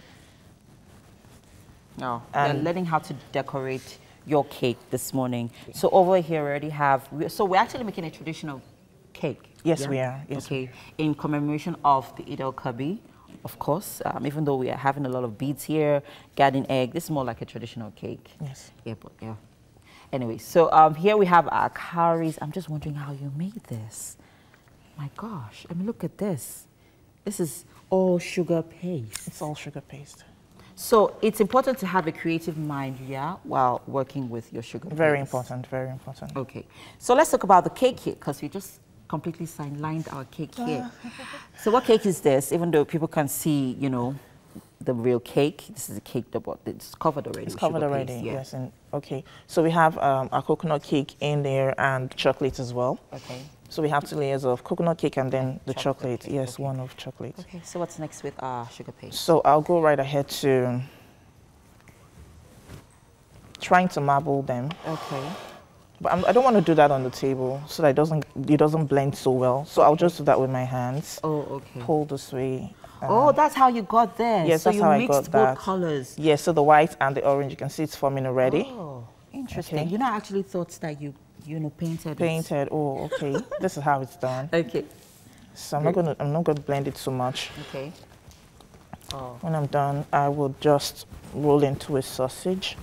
Now, we're learning how to decorate your cake this morning. So over here we already have, so we're actually making a traditional cake. Yes, we are. Yes, okay. In commemoration of the Eid al-Kabir, of course, even though we are having a lot of beads here, garden egg, this is more like a traditional cake. Yes. Yeah, but yeah. Anyway, so here we have our cowries. I'm just wondering how you made this. My gosh, I mean, look at this. This is all sugar paste. It's all sugar paste. So it's important to have a creative mind, yeah, while working with your sugar paste. Very important, very important. Okay. So let's talk about the cake here, because we just completely lined our cake here. So what cake is this? Even though people can see, the real cake, this is a cake that it's covered already. It's covered already, yes. And okay. So we have our coconut cake in there and chocolate as well. Okay. So we have 2 layers of coconut cake and then the chocolate. Yes, okay. one of chocolate. Okay. So what's next with our sugar paste? So I'll go right ahead to trying to marble them. Okay. But I don't want to do that on the table so that it doesn't blend so well. So I'll just do that with my hands. Oh, okay. Pull this way. Oh, that's how you got there. Yes, so that's how I got that. you mixed both colors. Yes, so the white and the orange, you can see it's forming already. Oh, interesting. Okay. I actually thought that you painted it. Painted. Oh, okay. This is how it's done. Okay. So I'm not gonna blend it so much. Okay. Oh. When I'm done, I will just roll into a sausage.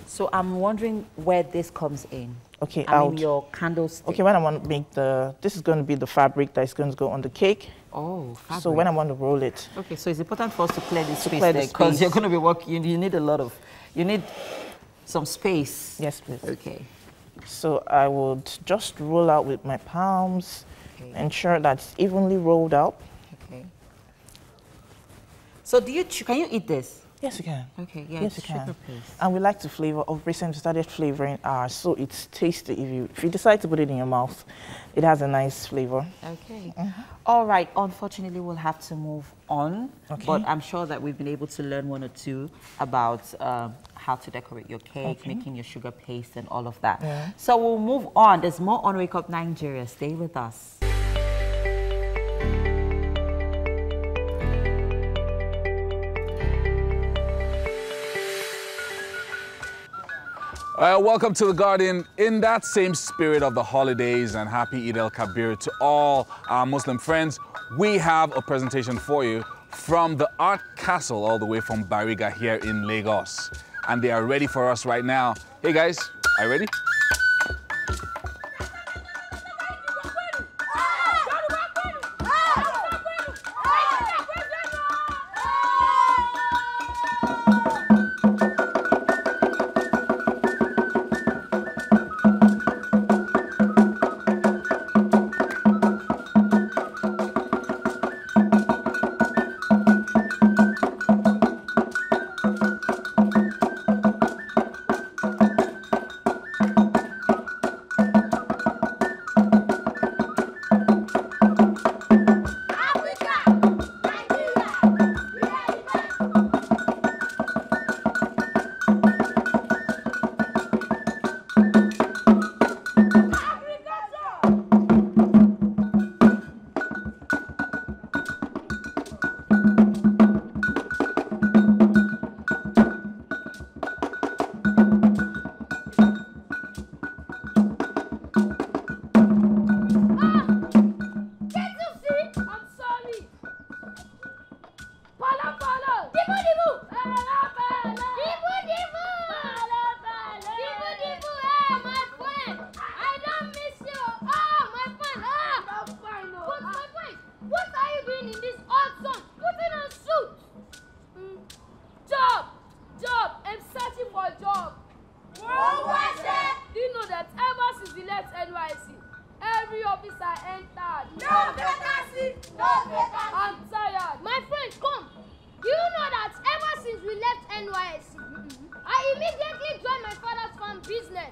So I'm wondering where this comes in. Okay, I mean your candlestick. Okay, when I want to make this is going to be the fabric that is going to go on the cake. Oh, fabric. So when I want to roll it. Okay, so it's important for us to clear this space there, because you're going to be working, you need you need some space. Yes, please. Okay. So I would just roll out with my palms, ensure that it's evenly rolled out. Okay. So can you eat this? Yes, you can. Okay, yeah, yes, you can. sugar paste. And we like to flavor. Of recent, we started flavoring ours, so it's tasty. If you decide to put it in your mouth, it has a nice flavor. Okay. All right. Unfortunately, we'll have to move on. Okay. But I'm sure that we've been able to learn 1 or 2 about how to decorate your cake, making your sugar paste, and all of that. Yeah. So we'll move on. There's more on Wake Up Nigeria. Stay with us. Welcome to The Guardian. In that same spirit of the holidays and happy Eid al-Kabir to all our Muslim friends, we have a presentation for you from the Art Castle all the way from Bariga here in Lagos. And they are ready for us right now. Hey guys, are you ready? left NYSC, every officer entered. No vacancy! No vacancy! I'm tired. My friend, come. Do you know that ever since we left NYSC, I immediately joined my father's farm business?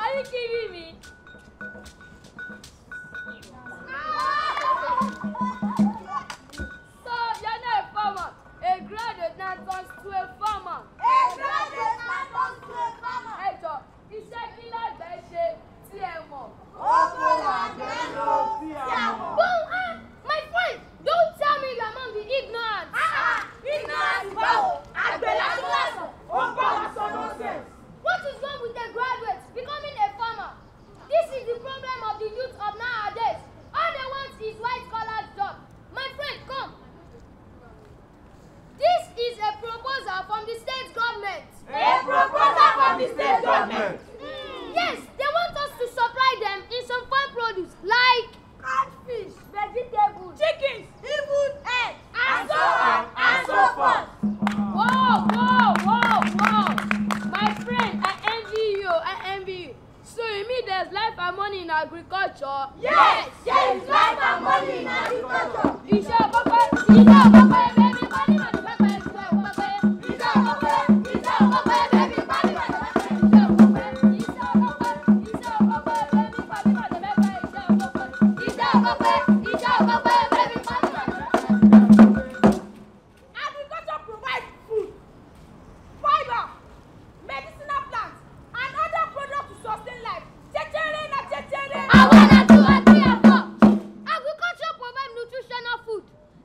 Are you kidding me? So, you're not a farmer. A graduate now turns to a farmer. A graduate now turns to a farmer. Hey, Joe, iṣẹ́ kí lágbàá ṣe tí ẹ mọ̀. My friend, don't tell me you're among the ignorant. Ignorant báwo? Àgbẹ̀ lásán lásán. Ó bá wa sọ nonsense. What is wrong with a graduate becoming a farmer? This is the problem of the youth of nowadays. All they want is white-collar job. My friend, come. This is a proposal from the state government. A proposal from the state government? Yes, they want us to supply them in some farm produce like catfish, vegetables, chickens, even eggs, and so on and so forth. Whoa! My friend, I envy you. So you mean there's life and money in agriculture? Yes, there is life and money in agriculture. Iṣẹ́ ọ̀pọ̀pẹ́, baby, money, Agriculture provides food, fiber, medicinal plants, and other products to sustain life. Agriculture provides nutritional food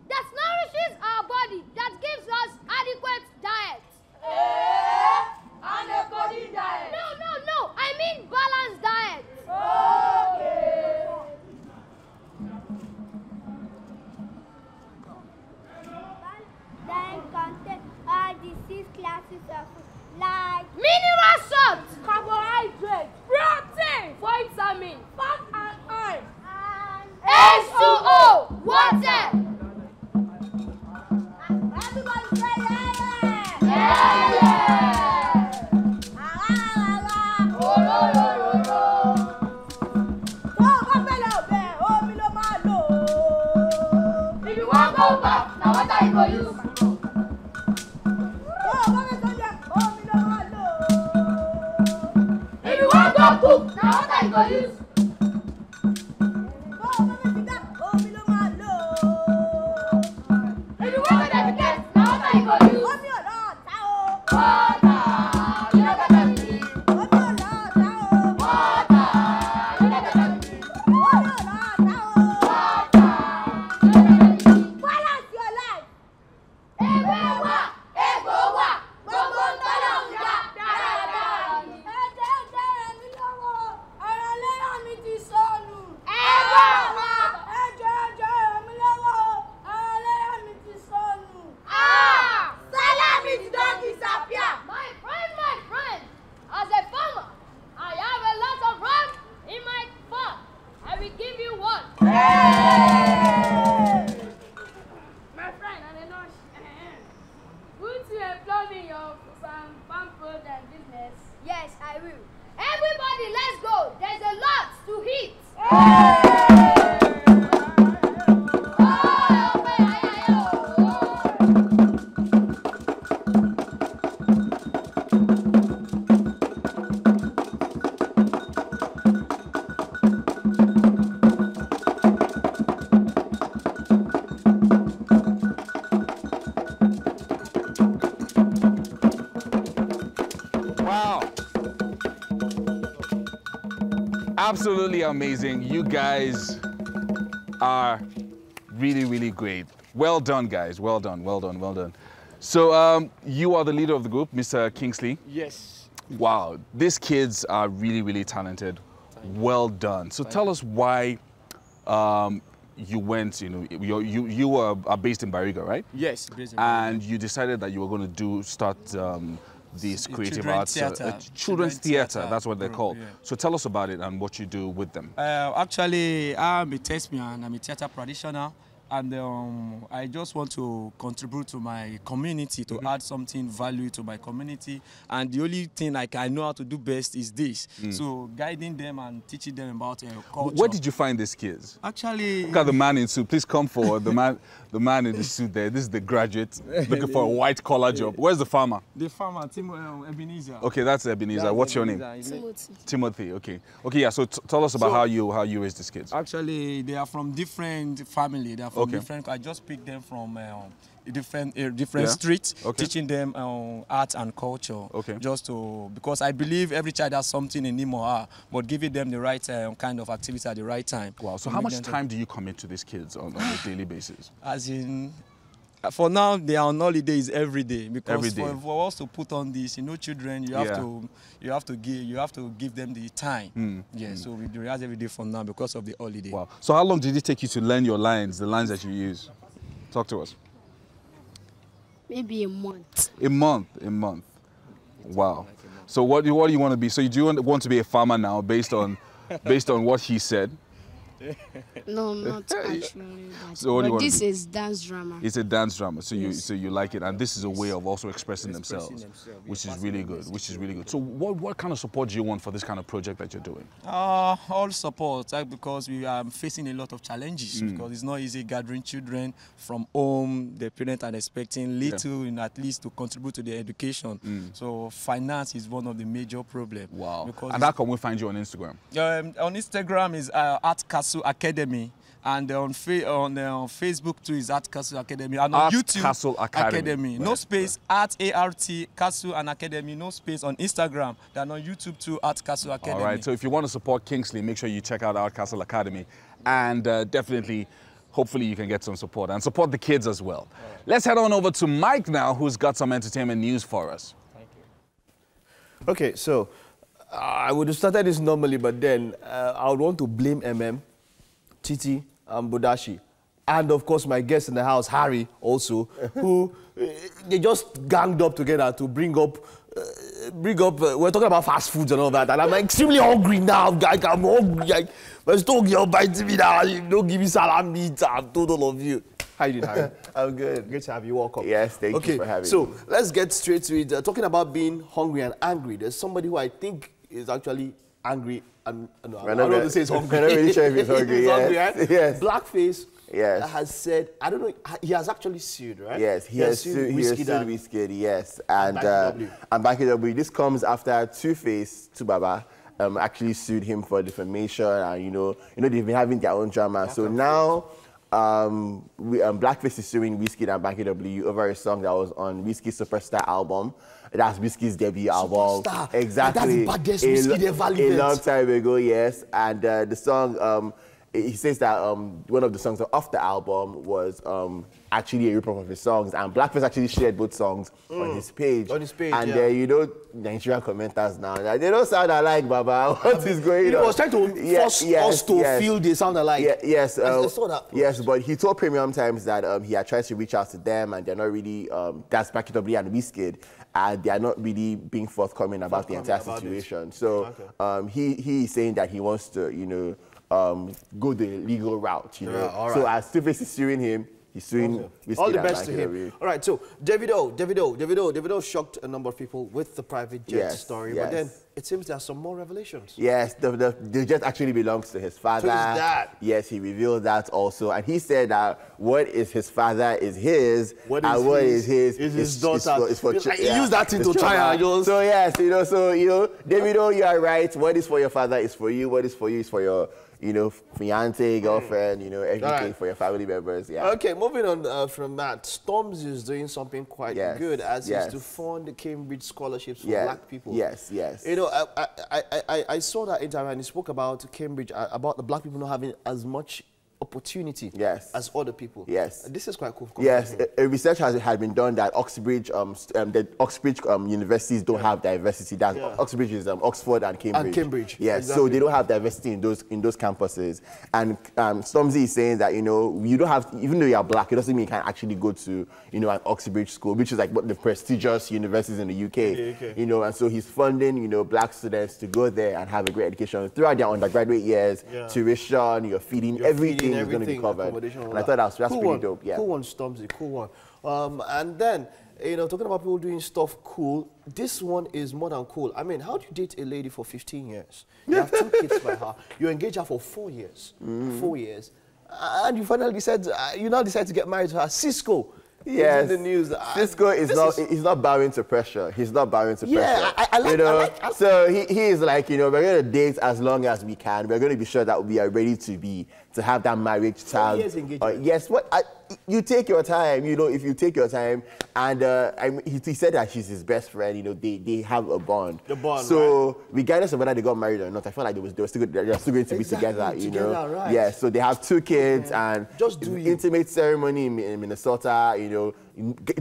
that nourishes our body, that gives us adequate diet. And a coding diet. No. I mean balanced diet. Okay. Diet contain all the 6 classes of food like mineral salt, carbohydrates, protein, vitamin, fat and oil, and H2O, water. Everybody say yeah! If you want go back, now what are you going to use? If you want go cook, now what are you going to use? If you want to navigate, now what are you going to use? Water. You know better than me. Water. You know better than me. Balance your life. Ego wa, gbogbo ń tọ́lọ̀ ń dá dáradára ni. Ẹ̀jẹ̀ rẹ̀ mí lọ́wọ́, ọ̀rọ̀ lẹ́yà mi ti sọnù. Ego wa. Ẹ̀jẹ̀ rẹ̀ mí lọ́wọ́, ọ̀rọ̀ lẹ́yà mi ti sọnù. Salami don't disappear. My friend, as a farmer, I have a lot of ram in my farm. I will give you one. My friend, and I know would you employ me in your farm product business? Yes, I will. Everybody, let's go. There's a lot to eat. Wow. Absolutely amazing. You guys are really, really great. Well done, guys. Well done. So you are the leader of the group, Mr. Kingsley. Yes. Wow. These kids are really, really talented. Well done. So tell us why you went, you were based in Bariga, right? Yes, based in And you decided that you were going to start this creative arts, children's theater, that's what they're called. Yeah. So tell us about it and what you do with them. Actually, I'm a thespian, I'm a theater practitioner, And I just want to contribute to my community, to add something value to my community. And the only thing like I know how to do best is this. So guiding them and teaching them about culture. Where did you find these kids? Actually, look at the man in suit. Please come forward. The man in the suit there. This is the graduate looking for a white collar job. Where's the farmer? The farmer, Ebenezer. Okay, that's Ebenezer. What's your name? Timothy. Timothy. Okay. Okay. Yeah. So tell us about how you raise these kids. Actually, they are from different family. They are from different. I just picked them from different streets, teaching them art and culture. Just to because I believe every child has something in him or her, but giving them the right kind of activity at the right time. Wow. So how much time do you commit to these kids on a daily basis? As in. For now, they are on holidays every day because for us to put on this, children, you have to give them the time. So we do rehearse every day from now because of the holiday. Wow. So how long did it take you to learn your lines, the lines that you use? Talk to us. Maybe a month. A month. Wow. So what do you want to be? So you do want to be a farmer now, based on what he said? No, not actually. So but this is dance drama. It's a dance drama, so you like it, and this is a way of also expressing themselves, which is really good. So what kind of support do you want for this kind of project that you're doing? All support, because we are facing a lot of challenges. Because it's not easy gathering children from home. The parents are expecting little, at least to contribute to their education. So finance is one of the major problems. Wow. And how can we find you on Instagram? On Instagram is Art Castle Academy, and on Facebook too is Art Castle Academy, and on YouTube Castle Academy. No space, Art ART Castle and Academy, no space on Instagram. Then on YouTube too, Art Castle Academy. All right. So if you want to support Kingsley, make sure you check out Art Castle Academy, and definitely, hopefully, you can get some support and support the kids as well. Let's head on over to Mike now, who's got some entertainment news for us. Thank you. Okay, so I would have started this normally, but then I would want to blame Titi and Bodashi. And of course, my guest in the house, Harry, also, who they just ganged up together to bring up, we're talking about fast foods and all that. And I'm extremely hungry now, guys. I'm hungry. But still, you're biting me now. You don't give me salami. I'm total of you. How you doing, Harry? I'm good. Great to have you. Welcome. Yes, thank you for having me. So let's get straight to it. Talking about being hungry and angry, there's somebody who I think is actually angry. And I don't know to say he's hungry. I'm not really sure if he's hungry. He's hungry, right? Yes. Blackface has said, I don't know, he has actually sued, right? Yes, he has sued Wizkid, yes. And Banky W. This comes after Two-Face, Tubaba, actually sued him for defamation, and they've been having their own drama. So now Blackface is suing Wizkid and Banky W over a song that was on Wizkid's Superstar album. That's Wizkid's debut album. Superstar. Exactly. That's the baddest Wizkid ever lived. A long time ago, yes. And the song, he says that one of the songs off the album was actually a ripoff of his songs, and Blackface actually shared both songs on his page. On his page, and Nigerian commenters now, they don't sound alike, Baba. What is going on? He was trying to force us to feel they sound alike. Yes, I saw that. Yes, but he told Premium Times that he had tried to reach out to them, and they're not really, that's Banky W and Wizkid, and they are not really being forthcoming about the entire situation. So he is saying that he wants to, go the legal route, All right. So as Two-Face is suing him, he's suing Wizkid. All the best to him. All right, so Davido shocked a number of people with the private jet story, but then it seems there are some more revelations. Yes, the jet actually belongs to his father. To his dad. Yes, he revealed that also, and he said that what is his father is his, what is his is his daughter. Is for use that thing to try and just... So yes, Davido, you are right. What is for your father is for you. What is for you is for your fiance, girlfriend, everything for your family members. Yeah. Okay, moving on from that, Stormzy is doing something quite good as is to fund the Cambridge scholarships for black people. Yes. I saw that interview and he spoke about Cambridge, about the black people not having as much opportunity as other people. Yes. This is quite cool. Yes, a research had been done that Oxbridge, the Oxbridge universities don't have diversity. That's Oxbridge is Oxford and Cambridge. Yes, exactly. So they don't have diversity in those campuses. And Stormzy is saying that you don't have, even though you are black, it doesn't mean you can actually go to an Oxbridge school, which is like one of the prestigious universities in the UK. And so he's funding black students to go there and have a great education throughout their undergraduate years, tuition, feeding everything. everything is going to be covered. And I thought that's pretty dope. Yeah. Cool one, Stormzy, cool one. And then, you know, talking about people doing stuff cool, this one is more than cool. I mean, how do you date a lady for 15 years? You have 2 kids by her. You engage her for 4 years. 4 years. And you finally decide, you now decide to get married to her. Cisco. Yes, the news. Cisco he's not bowing to pressure. He's not bowing to pressure. Yeah, I like. So he is like, you know, we're going to date as long as we can. We're going to be sure that we are ready to have that marriage child. 4 years engagement. Yes, you take your time. You know, if you take your time, and he said that she's his best friend. You know, they have a bond. The bond. So right. Regardless of whether they got married or not, I felt like they're still going to be together. You know, right. Yeah. So they have 2 kids and just intimate ceremony in Minnesota. You know,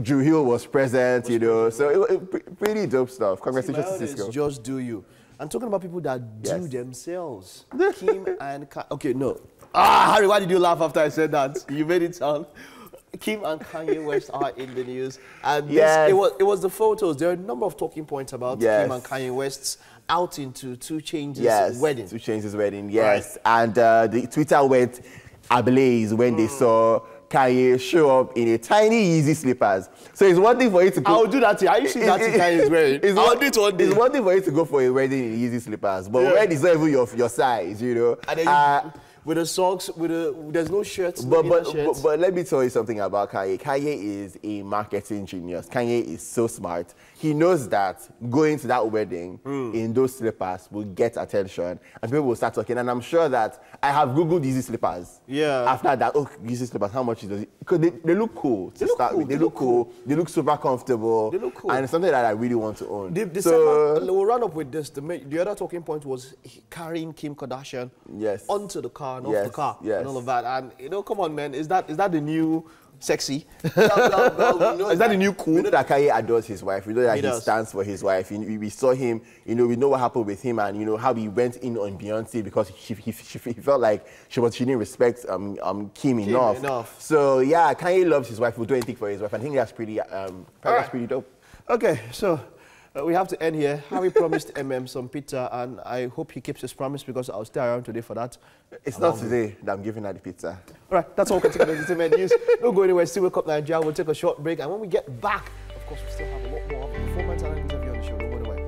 Drew Hill was present. You know, so it pretty dope stuff. Congratulations to Cisco. Just do you. I'm talking about people that do themselves. Kim and okay, no. Harry, why did you laugh after I said that? You made it sound. Kim and Kanye West are in the news. And it was the photos. There are a number of talking points about Kim and Kanye West's outing to 2 Chainz's wedding. 2 Chainz's wedding, yes. Right. And the Twitter went ablaze when they saw Kanye show up in a tiny Yeezy slippers. So it's one thing for you to go. I'll do that to you. Are you seeing that Kanye's wearing? I'll do it one day. It's one thing for you to go for a wedding in Yeezy slippers, but when it's not even your size, you know. And then with the socks, there's no shirts. But let me tell you something about Kanye. Kanye is a marketing genius. Kanye is so smart. He knows that going to that wedding in those slippers will get attention and people will start talking. And I'm sure that I have Googled Yeezy slippers. Yeah. After that, Yeezy slippers, how much is it? Because they look cool to start with. They look cool. They look super comfortable. They look cool. And it's something that I really want to own. We'll run up with this. The other talking point was carrying Kim Kardashian onto the car and off the car and all of that. And, you know, come on, man. Is that the new sexy? Is that the new cool? We know that Kanye adores his wife. We know that he stands for his wife. We saw him, you know, we know what happened with him and, you know, how he went in on Beyonce because he felt like she didn't respect Kim enough. So, yeah, Kanye loves his wife. Will do anything for his wife. I think that's pretty dope. Okay, so we have to end here. Harry promised some pizza, and I hope he keeps his promise because I'll stay around today for that. It's not today that I'm giving her the pizza. All right, that's all for today's entertainment news. Don't go anywhere. Still Wake Up Nigeria. We'll take a short break, and when we get back, of course, we still have a lot more of a performance and an interview on the show. Don't go anywhere.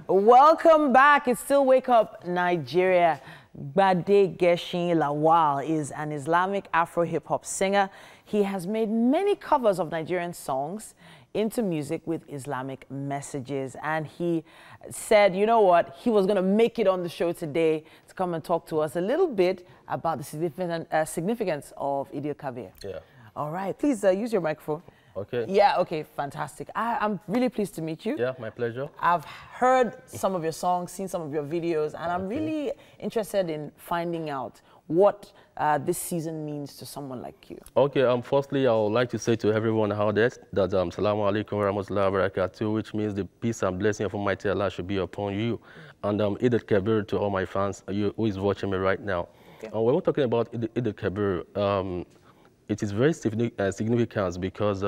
Welcome back. It's still Wake Up Nigeria. Bade Geshin Lawal is an Islamic Afro-hip-hop singer. He has made many covers of Nigerian songs into music with Islamic messages. And he said, you know what, he was going to make it on the show today to come and talk to us a little bit about the significance of Eid al-Kabir. Yeah. All right, please use your microphone. Okay. Yeah, okay, fantastic. I'm really pleased to meet you. Yeah, my pleasure. I've heard some of your songs, seen some of your videos, and I'm really interested in finding out what this season means to someone like you. Okay, firstly, I would like to say to everyone out there that Salamu Alaikum wa rahmatullahi wa barakatuh, which means the peace and blessing of Almighty Allah should be upon you. And Eid al-Kabir to all my fans who is watching me right now. Okay. When we're talking about Eid al-Kabir, it is very significant because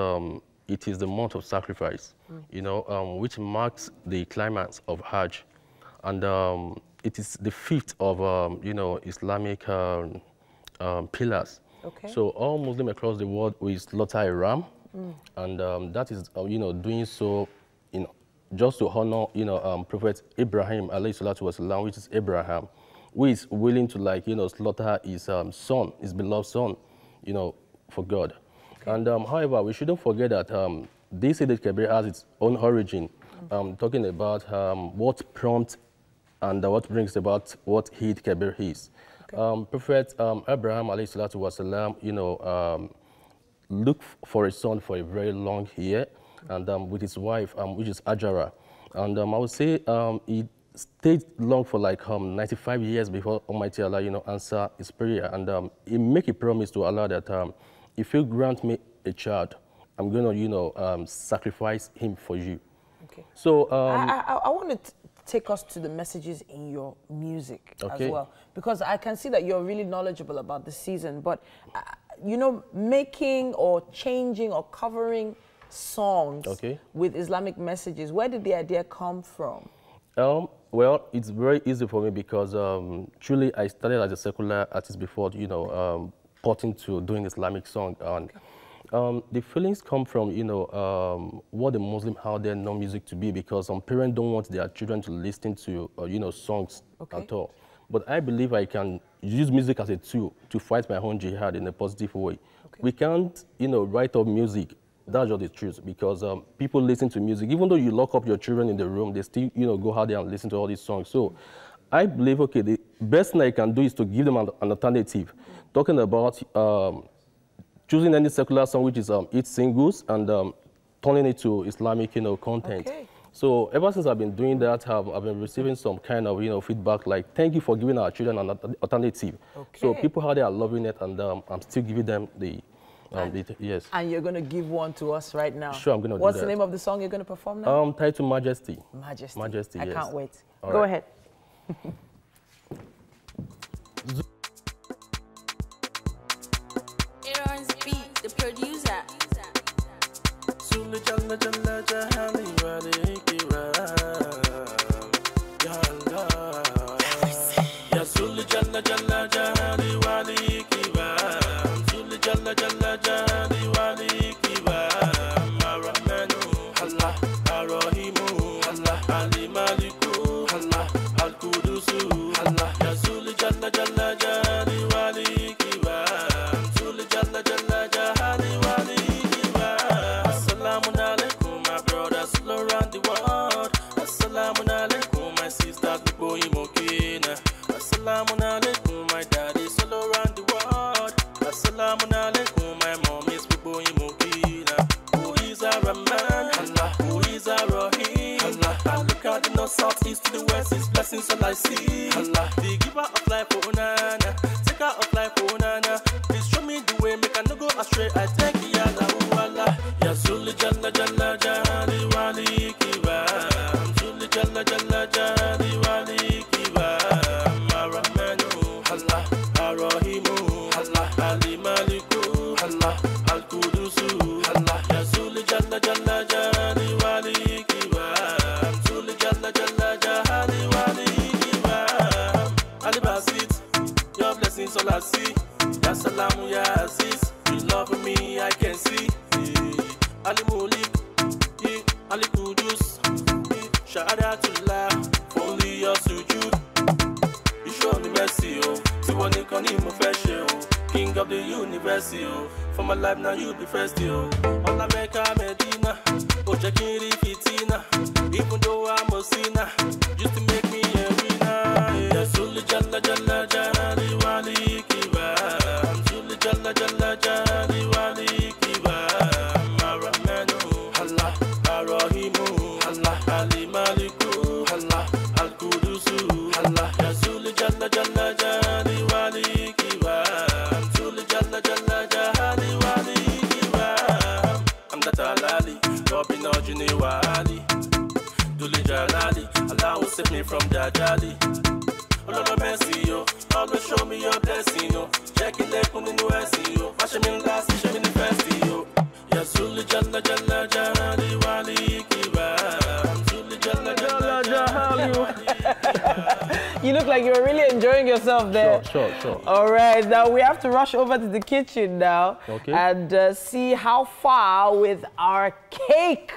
it is the month of sacrifice, you know, which marks the climax of Hajj. And it is the 5th of, you know, Islamic pillars. Okay. So all Muslims across the world will slaughter a ram. And that is, you know, doing so, you know, just to honor, you know, Prophet Ibrahim, alayhi salatu wasalam, which is Abraham, who is willing to, like, you know, slaughter his son, his beloved son, you know, for God. Okay. And however, we shouldn't forget that this Eid al-Kabir has its own origin, talking about what prompts and what brings about what Eid al-Kabir is. Okay. Prophet Abraham, alayhi salatu wasalam, you know, looked for a son for a very long year, and with his wife, which is Ajara. And I would say he stayed long for like 95 years before Almighty Allah, you know, answer his prayer. And he make a promise to Allah that if you grant me a child, I'm going to, you know, sacrifice him for you. Okay. So I want to take us to the messages in your music as well, because I can see that you're really knowledgeable about the season, but you know, making or changing or covering songs with Islamic messages, where did the idea come from? Well, it's very easy for me because truly I started as a secular artist before, you know, porting to doing Islamic song. And the feelings come from, you know, what the Muslim out there know music to be, because some parents don't want their children to listen to, you know, songs at all. But I believe I can use music as a tool to fight my own jihad in a positive way. We can't, you know, write up music. That's just the truth, because people listen to music. Even though you lock up your children in the room, they still, you know, go out there and listen to all these songs. So I believe, okay, the best thing I can do is to give them an alternative. Talking about choosing any secular song, which is its singles, and turning it to Islamic, you know, content. So ever since I've been doing that, I've been receiving some kind of, you know, feedback like, thank you for giving our children an alternative. So people out there are loving it, and I'm still giving them the, yes. And you're going to give one to us right now. Sure, I'm going to do that. What's the name of the song you're going to perform now? Titled Majesty. Majesty. Majesty, yes. I can't wait. All Go right. ahead. Aaron's beat, the producer. Southeast to the west, His blessings all I see. Allah, the giver of life, oh nana, taker of life, oh nana. Please show me the way, make I no go astray. I thank you, Allah, Ya Zuli Jalla Jalla Jali Wali Kiba, Zuli Jalla Jalla Jali Wali Kiba, Ar-Rahmanu, Allah, Ar-Rahimu, Allah, Ali Maliku, Allah, Al-Qudusu, Allah, Ya Zuli Jalla Jalla Jali Wali Kiba. Your blessings all I see. Ya Salamu Ya Aziz, you love me I can see. Ali Mulik, Ali Kudus, Shahadatullah, for only your sujud. You show me mercy, oh. Tiwani Kani Mufeshe, oh. King of the universe, oh. For my life now you be first, oh. All I make a Medina, oh Jakiri Fitina. Even though I'm a sinner, just to make me a winner. Ya Zuli Jalla Jalla Jali Wali Kiba, Zuli Jalla Jalla Jali Wali Kiba, Ar-Rahmanu, Allah, Ar-Rahimu, Allah, Ali Maliku, Allah, Al-Qudusu, Allah, Ya Zuli Jalla Jalla Jali Wali Kiba, Zuli Jalla Jalla Jali Wali Kiba. I'm that Alali, Robin Ojini Wali. Duli Jalali, Allah will save me from Dajali. Oh Lord of mercy, yo, always show me your blessing, yo. Check it like on the new SC, yo. Wash me in glass, show me the festy, yo. Ya Zuli Jalla Jalla Jali Wali Kiba, Zuli Jalla Jalla Jali. You look like you're really enjoying yourself there. Sure. All right, now we have to rush over to the kitchen now and see how far with our cake.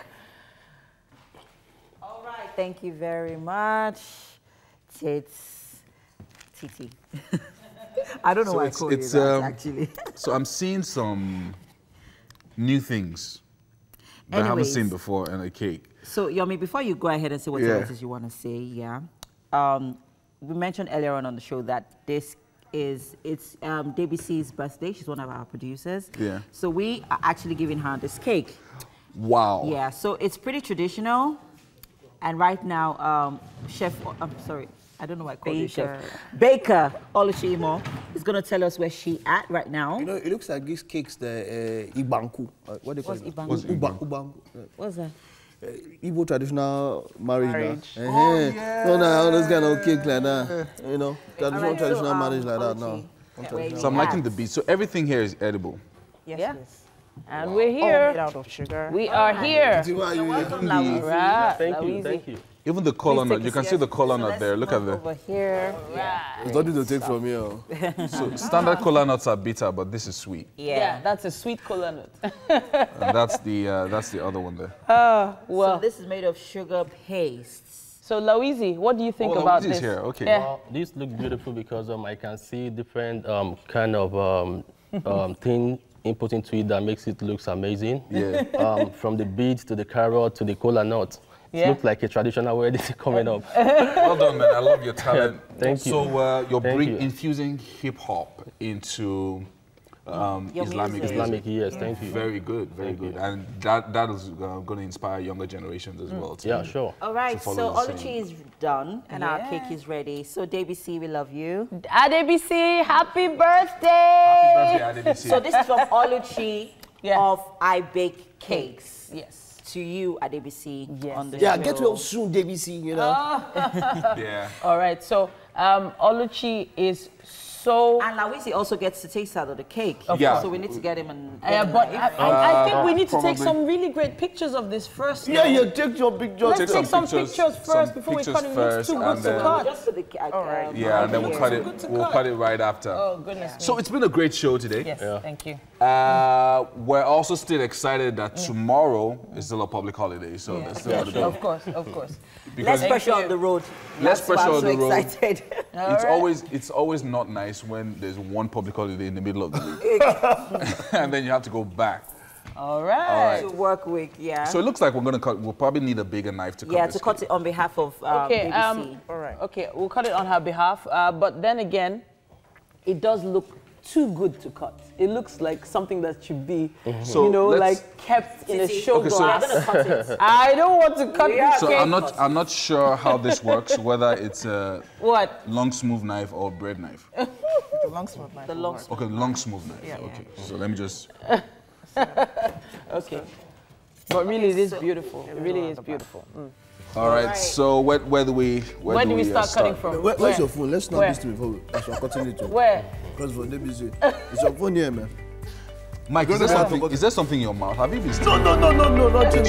Thank you very much, Titi. I don't know why I call you that, actually. So I'm seeing some new things that I haven't seen before in a cake. So, Yomi, before you go ahead and say what else you want to say, we mentioned earlier on the show that it's Debbie C's birthday. She's one of our producers. Yeah. So we are actually giving her this cake. Wow. Yeah, so it's pretty traditional. And right now, Chef, I'm sorry, I don't know why I call you Chef. Baker Olushimo is going to tell us where she at right now. You know, it looks like these cakes, the Ibanku. What do you call it? Ibanku? What's that? Igbo traditional marriage. Now. Oh, yeah. No, all those kind of cake like that. You know, traditional marriage like that now. So I'm liking the beat. So everything here is edible. Yes. And we're here. Made out of sugar. We are here. Thank you. Even the kola nut, you can see the kola nut there. Look at the. Over here. There's nothing to take from here. So standard kola nuts are bitter, but this is sweet. Yeah, that's a sweet kola nut. And that's the other one there. Well. So this is made of sugar paste. So Lawizi, what do you think about this? Here, okay. Yeah. Well, this looks beautiful because I can see different kind of thing input into it that makes it looks amazing. Yeah. From the beets to the carrot to the kola nut. It looks like a traditional wedding coming up. Well done, man. I love your talent. Yeah, thank you. So you're infusing hip hop into Islamic. Yes, thank you. Very good, very good. And that is going to inspire younger generations as well. Yeah, sure. All right, so Oluchi is done and our cake is ready. So DBC, we love you. DBC, happy birthday! Happy birthday, DBC. So this is from Oluchi of I Bake Cakes. Yes. To you at ABC on the show. Get well soon, DBC, you know. Yeah. All right, so Oluchi is so... And Lawizi also gets to taste out of the cake. Yeah. So we need to get him and... but I think we need to take some really great pictures of this first. Yeah, take your pictures. Let's take some pictures first before we cut it. It's too good to cut. Just for the cake. All right. Yeah, and then we'll cut it. We'll cut it right after. Oh, goodness. So it's been a great show today. Yes, thank you. We're also still excited that tomorrow is still a public holiday, so there's still a Of course. Less pressure on the road. Less pressure on the road. Excited. It's always not nice when there's one public holiday in the middle of the week, and then you have to go back. All right. To work week, yeah. So it looks like we're gonna cut. We'll probably need a bigger knife to cut. Yeah, to cut it on behalf of BBC. All right. Okay, we'll cut it on her behalf. But then again, it does look too good to cut. It looks like something that should be, like kept in a show glass. I don't want to cut this So cake. I'm not sure how this works. Whether it's a what long smooth knife or bread knife. The long smooth knife. The long. Okay, long smooth knife. Yeah. Okay. So let me just. Okay. But really, it is beautiful. It really is beautiful. All right. So where do we start cutting from? Where's your phone? Let's snap this to before we're cutting it. Where? Because for DBC, it's your phone here, man. Mike, is there something in your mouth? Have you been? No, nothing.